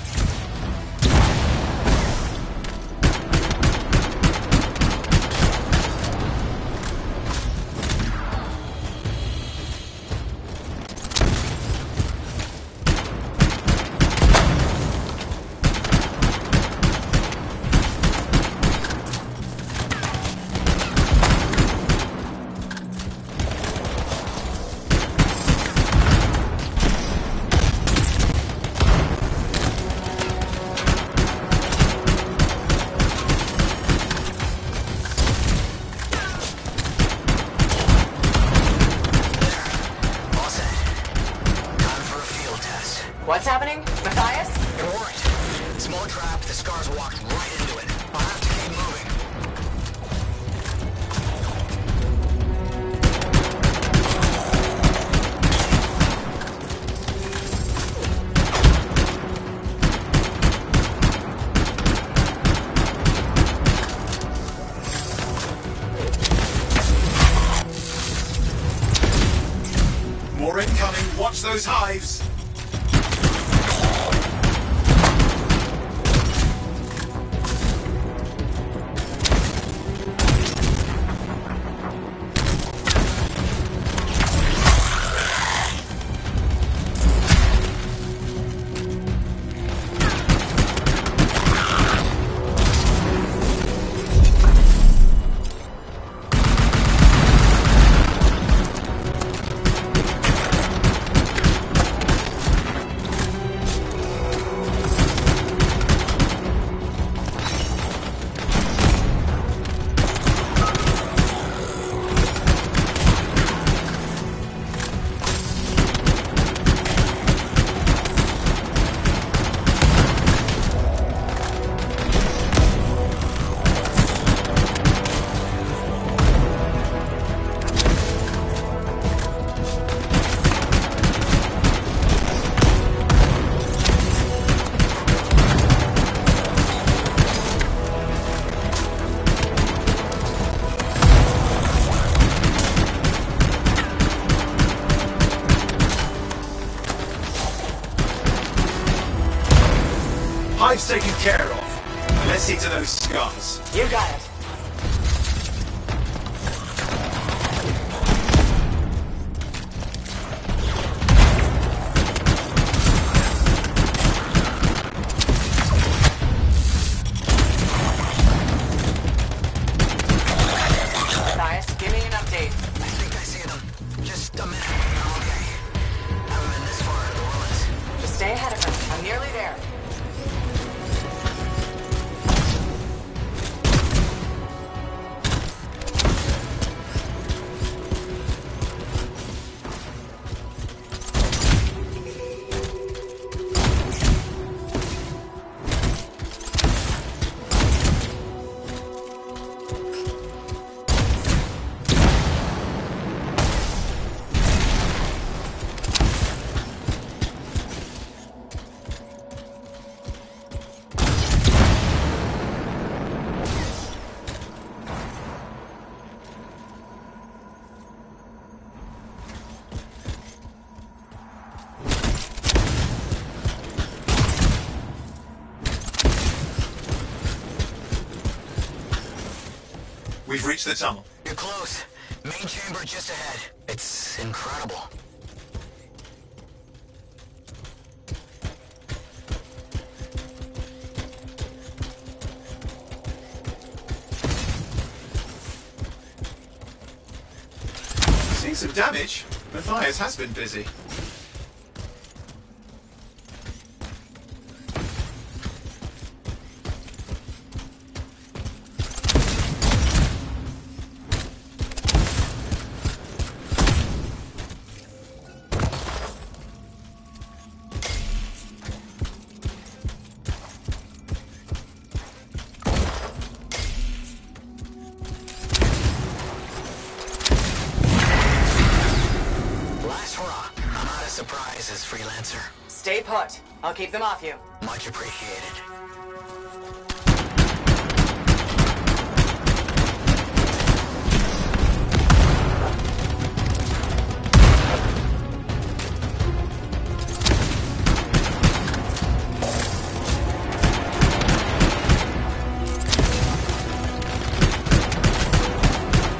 What's happening? Matthias? It worked. Small trap, the scars walked right into it. I'll have to keep moving. More incoming. Watch those hives. Hive's taken care of. Let's see to those scars. You got it. Matthias, give me an update. I think I see them. Just a minute. I'm okay. Haven't been this far in the ruins. Just stay ahead of us. I'm nearly there. We've reached the tunnel. You're close. Main chamber just ahead. It's incredible. Taking some damage. Matthias has been busy. Surprises, freelancer. Stay put. I'll keep them off you. Much appreciated.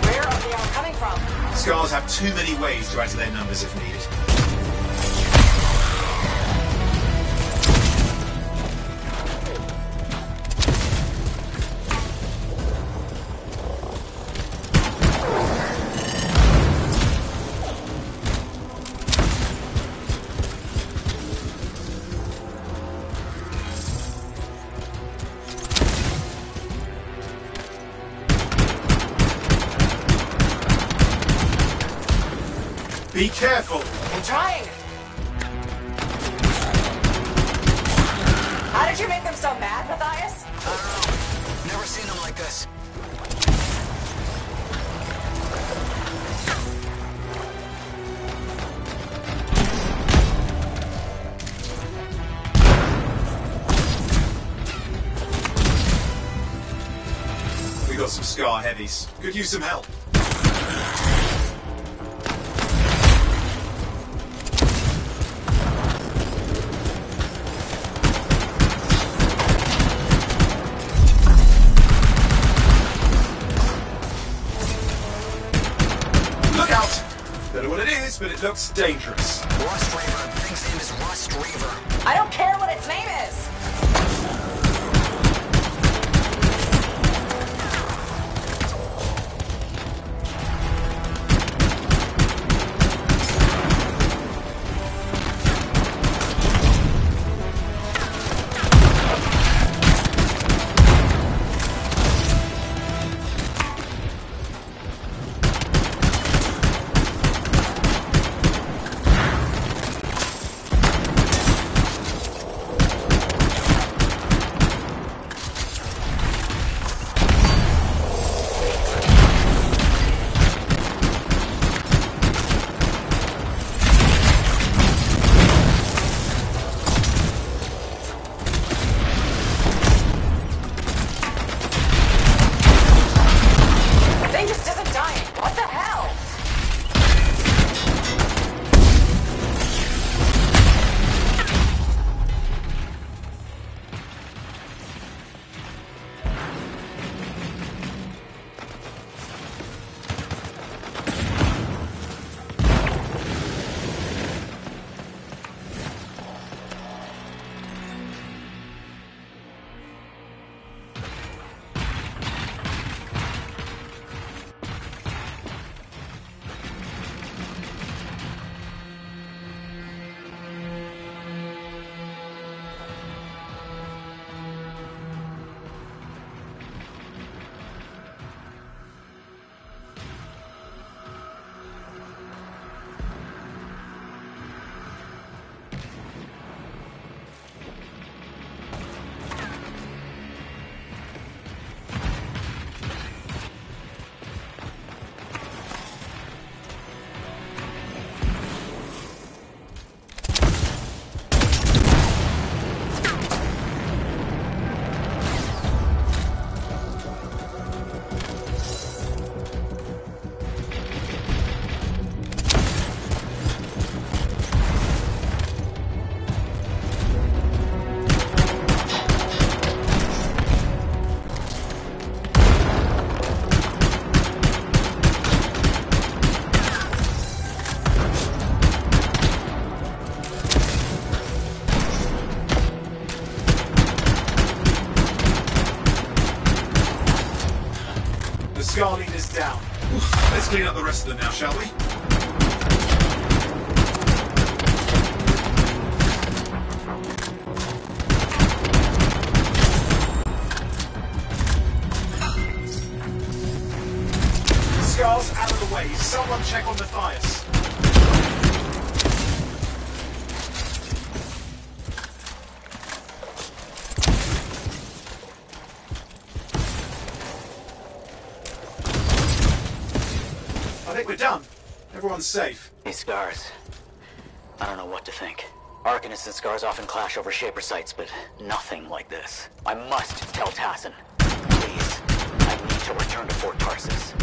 Where are they all coming from? Scars have too many ways to add to their numbers if needed. Be careful! I'm trying! How did you make them so mad, Matthias? I don't know. Never seen them like this. We got some Scar heavies. Could use some help. But it looks dangerous. Rust Reaver. The thing's name is Rust Reaver. I don't care what its name is! Scar leader's down. Let's clean up the rest of them now, shall we? scars out of the way. Someone check on Matthias. I think we're done. Everyone's safe. These scars. I don't know what to think. Arcanists and scars often clash over Shaper sites, but nothing like this. I must tell Tassin. Please. I need to return to Fort Tarsus.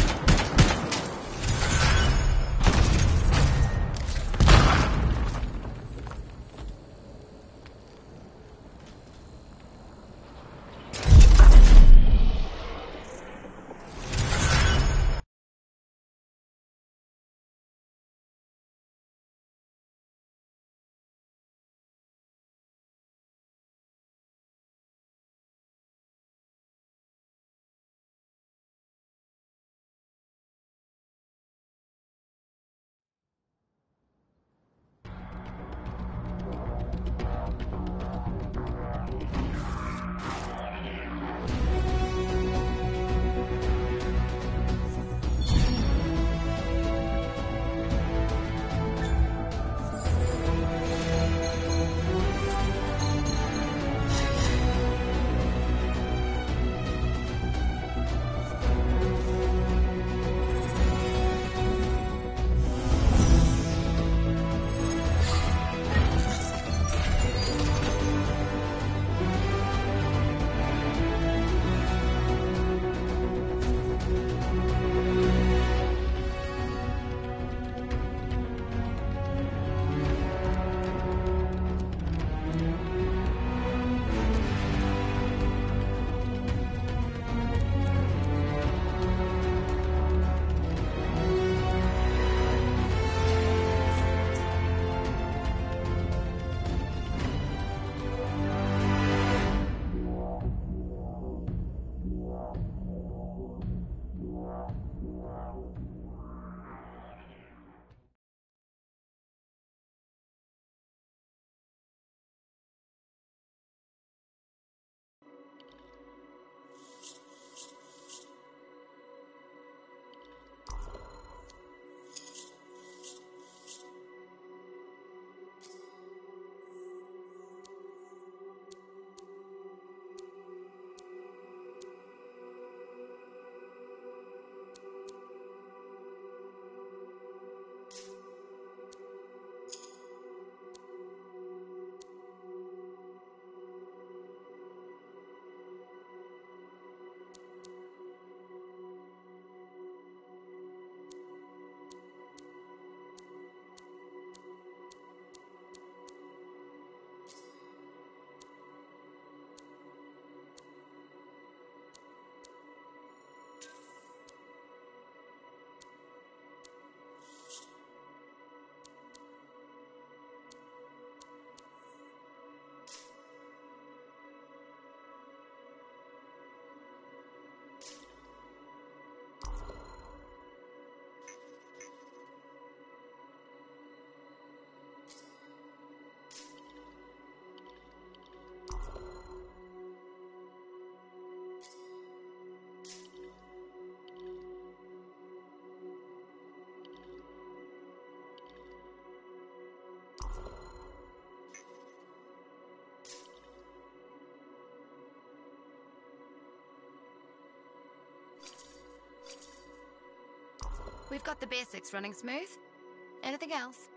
We've got the basics running smooth. Anything else?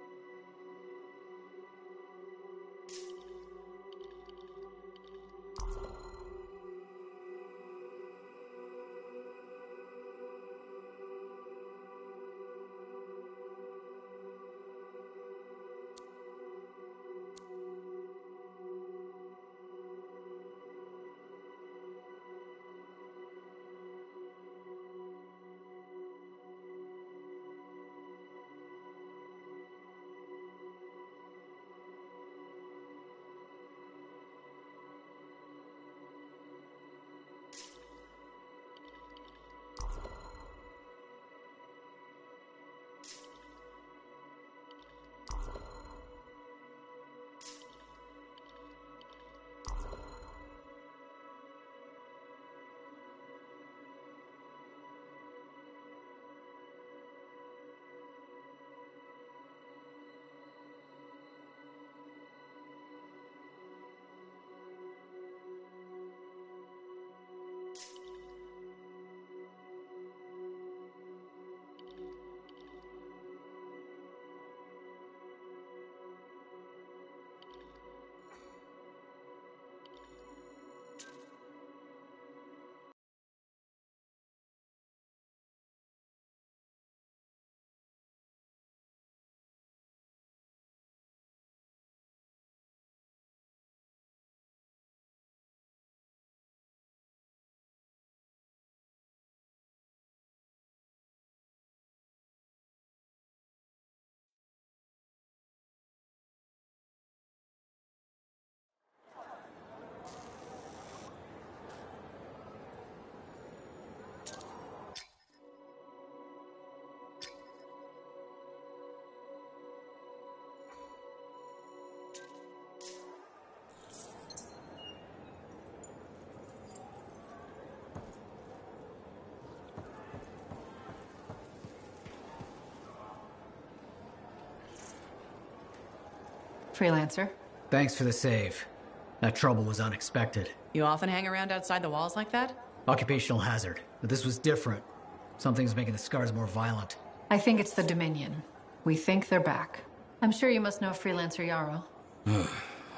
Freelancer. Thanks for the save. That trouble was unexpected. You often hang around outside the walls like that? Occupational hazard. But this was different. Something's making the scars more violent. I think it's the Dominion. We think they're back. I'm sure you must know Freelancer Yarrow.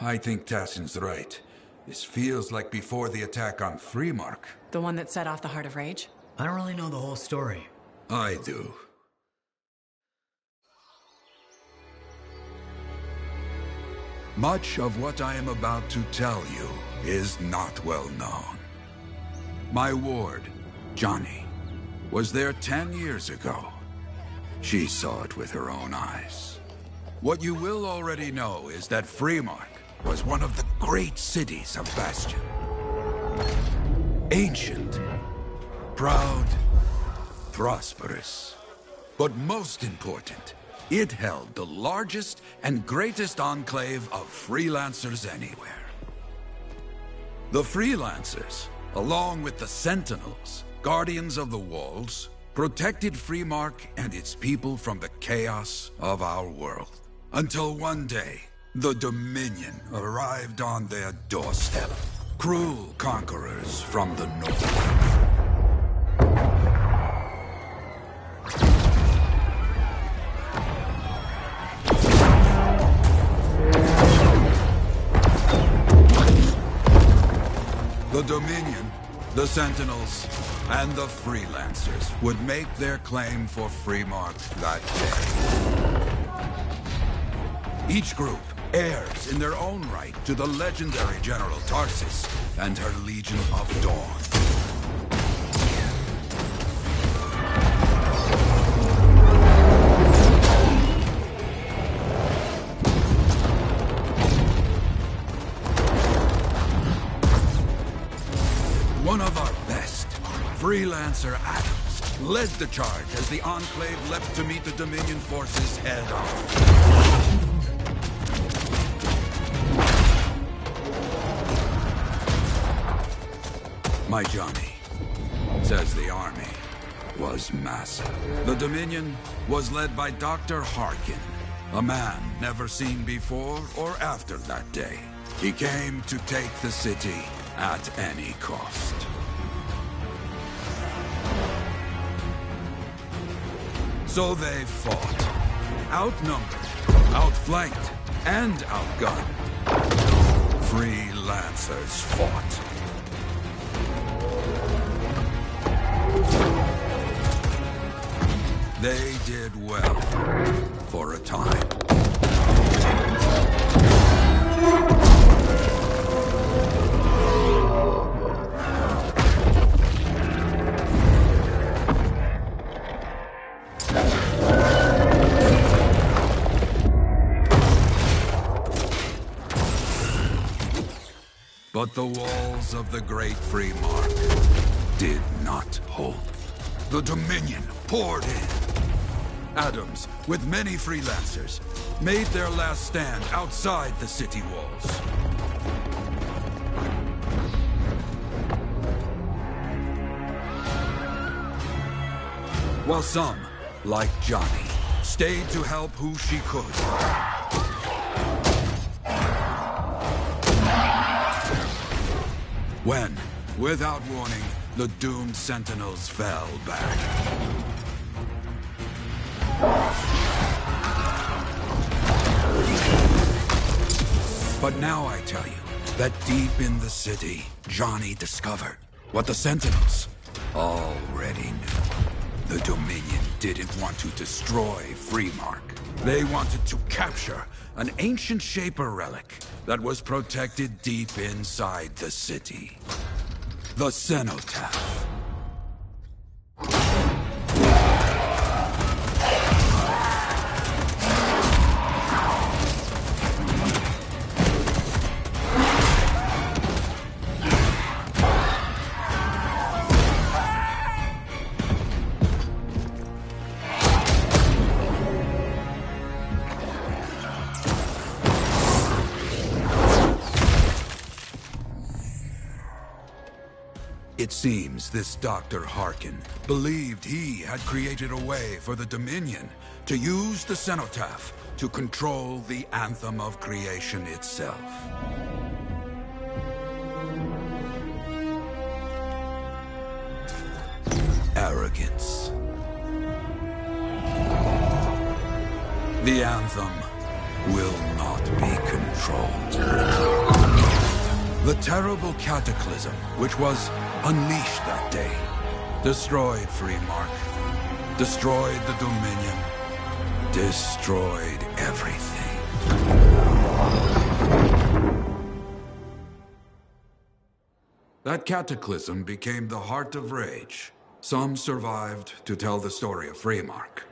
I think Tassin's right. This feels like before the attack on Freemark. The one that set off the Heart of Rage? I don't really know the whole story. I do. Much of what I am about to tell you is not well known. My ward, Johnny, was there 10 years ago. She saw it with her own eyes. What you will already know is that Freemark was one of the great cities of Bastion. Ancient, proud, prosperous. But most important, it held the largest and greatest enclave of freelancers anywhere. The freelancers, along with the Sentinels, guardians of the walls, protected Freemark and its people from the chaos of our world. Until one day, the Dominion arrived on their doorstep. Cruel conquerors from the north. The Dominion, the Sentinels, and the Freelancers would make their claim for Freemark that day. Each group heirs in their own right to the legendary General Tarsis and her Legion of Dawn. One of our best, Freelancer Adams, led the charge as the Enclave leapt to meet the Dominion forces head-on. My Johnny says the army was massive. The Dominion was led by Dr. Harkin, a man never seen before or after that day. He came to take the city at any cost. So they fought. Outnumbered, outflanked, and outgunned. Freelancers fought. They did well for a time. But the walls of the Great Freemark did not hold. The Dominion poured in. Adams, with many freelancers, made their last stand outside the city walls. While some, like Johnny, stayed to help who she could. When, without warning, the doomed Sentinels fell back. But now I tell you that deep in the city, Johnny discovered what the Sentinels already knew. The Dominion didn't want to destroy Freemark. They wanted to capture an ancient Shaper relic that was protected deep inside the city. The Cenotaph. It seems this Dr. Harkin believed he had created a way for the Dominion to use the Cenotaph to control the Anthem of creation itself. Arrogance. The Anthem will not be controlled. The terrible cataclysm which was unleashed that day destroyed Freemark, destroyed the Dominion, destroyed everything. That cataclysm became the heart of Rage. Some survived to tell the story of Freemark,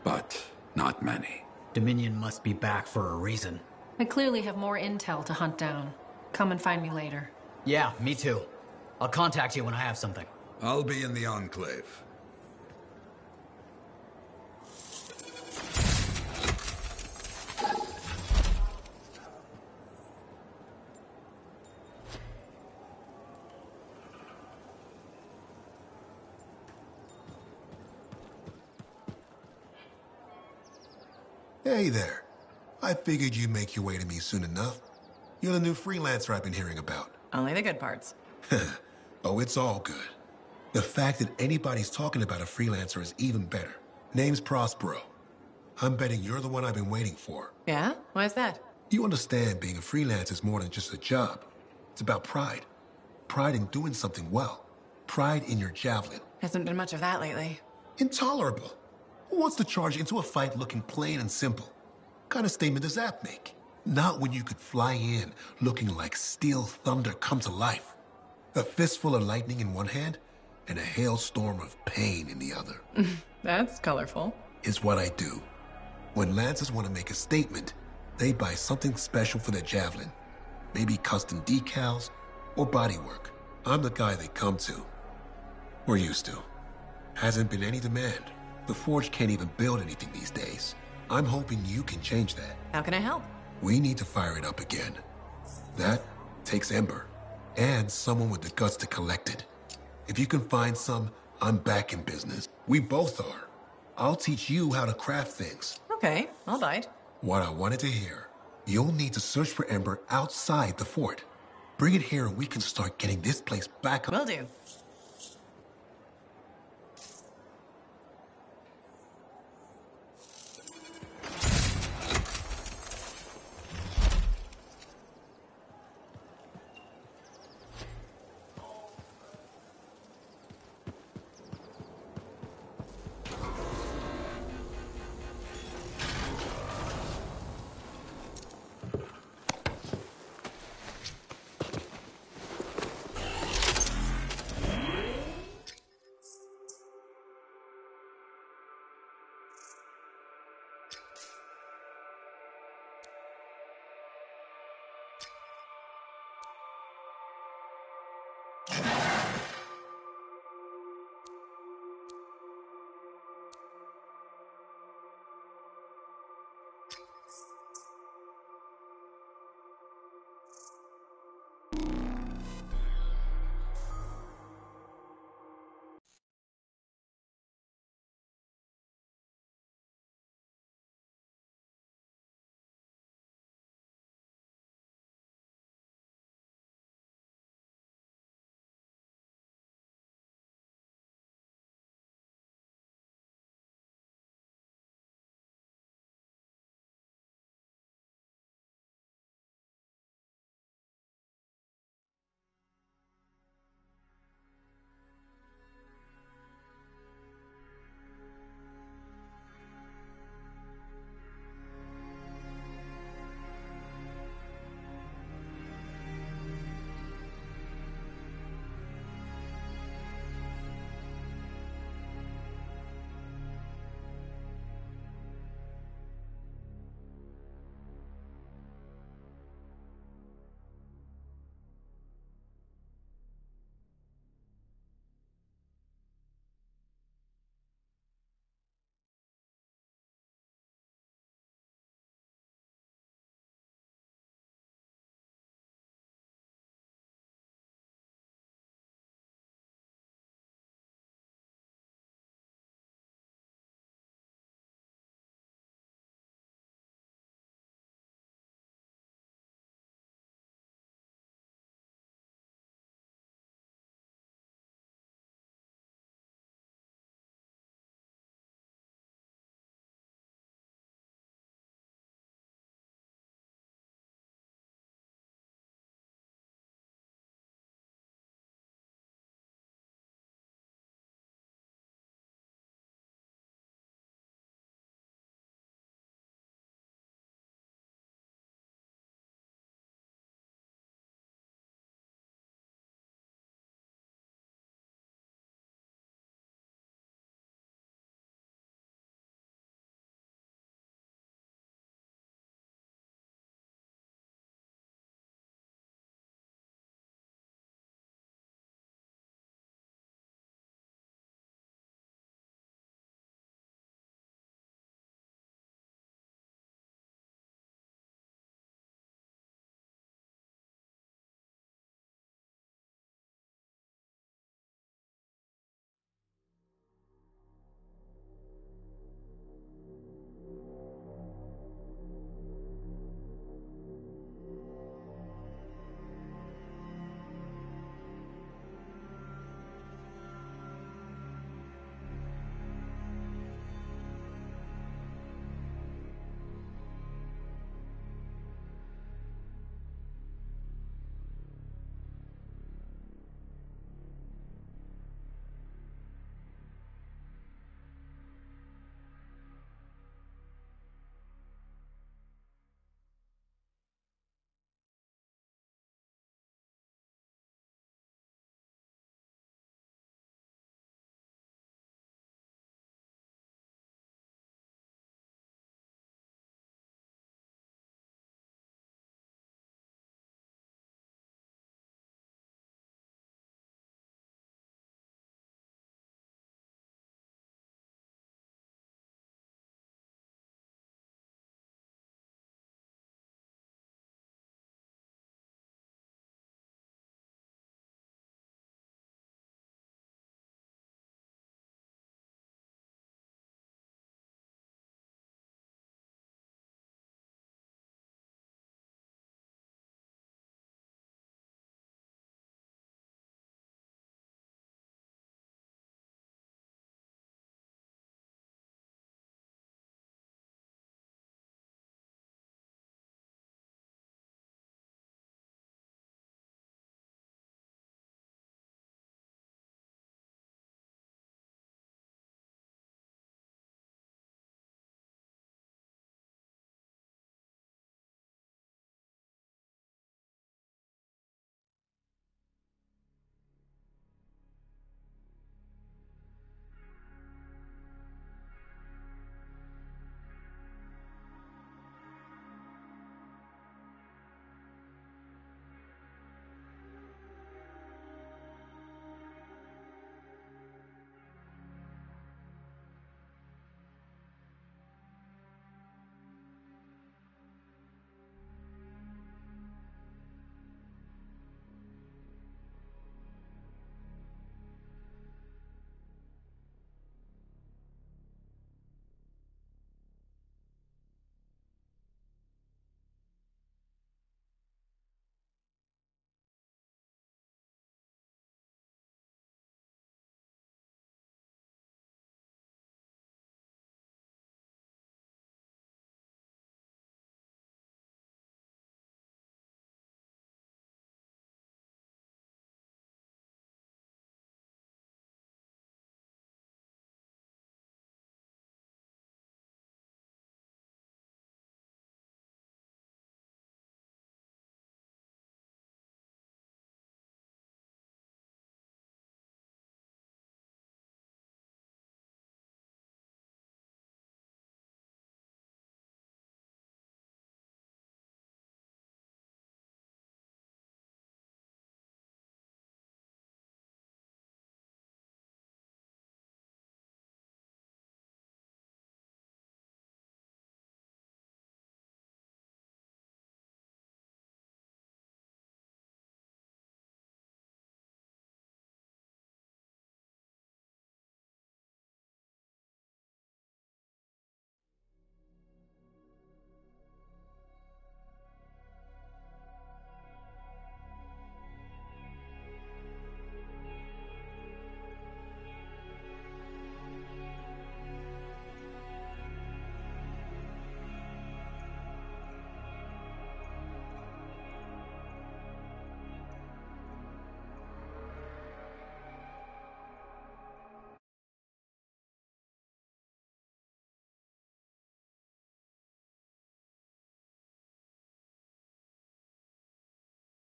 but not many. Dominion must be back for a reason. I clearly have more intel to hunt down. Come and find me later. Yeah, me too. I'll contact you when I have something. I'll be in the Enclave. Hey there. I figured you'd make your way to me soon enough. You're the new freelancer I've been hearing about. Only the good parts. Oh, it's all good. The fact that anybody's talking about a freelancer is even better. Name's Prospero. I'm betting you're the one I've been waiting for. Yeah? Why's that? You understand being a freelancer is more than just a job. It's about pride. Pride in doing something well. Pride in your javelin. Hasn't been much of that lately. Intolerable. Who wants to charge into a fight looking plain and simple? What kind of statement does that make? Not when you could fly in looking like steel thunder come to life. A fistful of lightning in one hand and a hailstorm of pain in the other. That's colorful. Is what I do. When Lancers want to make a statement, they buy something special for their javelin. Maybe custom decals or bodywork. I'm the guy they come to. We're used to. Hasn't been any demand. The Forge can't even build anything these days. I'm hoping you can change that. How can I help? We need to fire it up again. That takes Ember. And someone with the guts to collect it. If you can find some, I'm back in business. We both are. I'll teach you how to craft things. Okay, I'll bite. What I wanted to hear. You'll need to search for Ember outside the fort. Bring it here and we can start getting this place back up. Will do.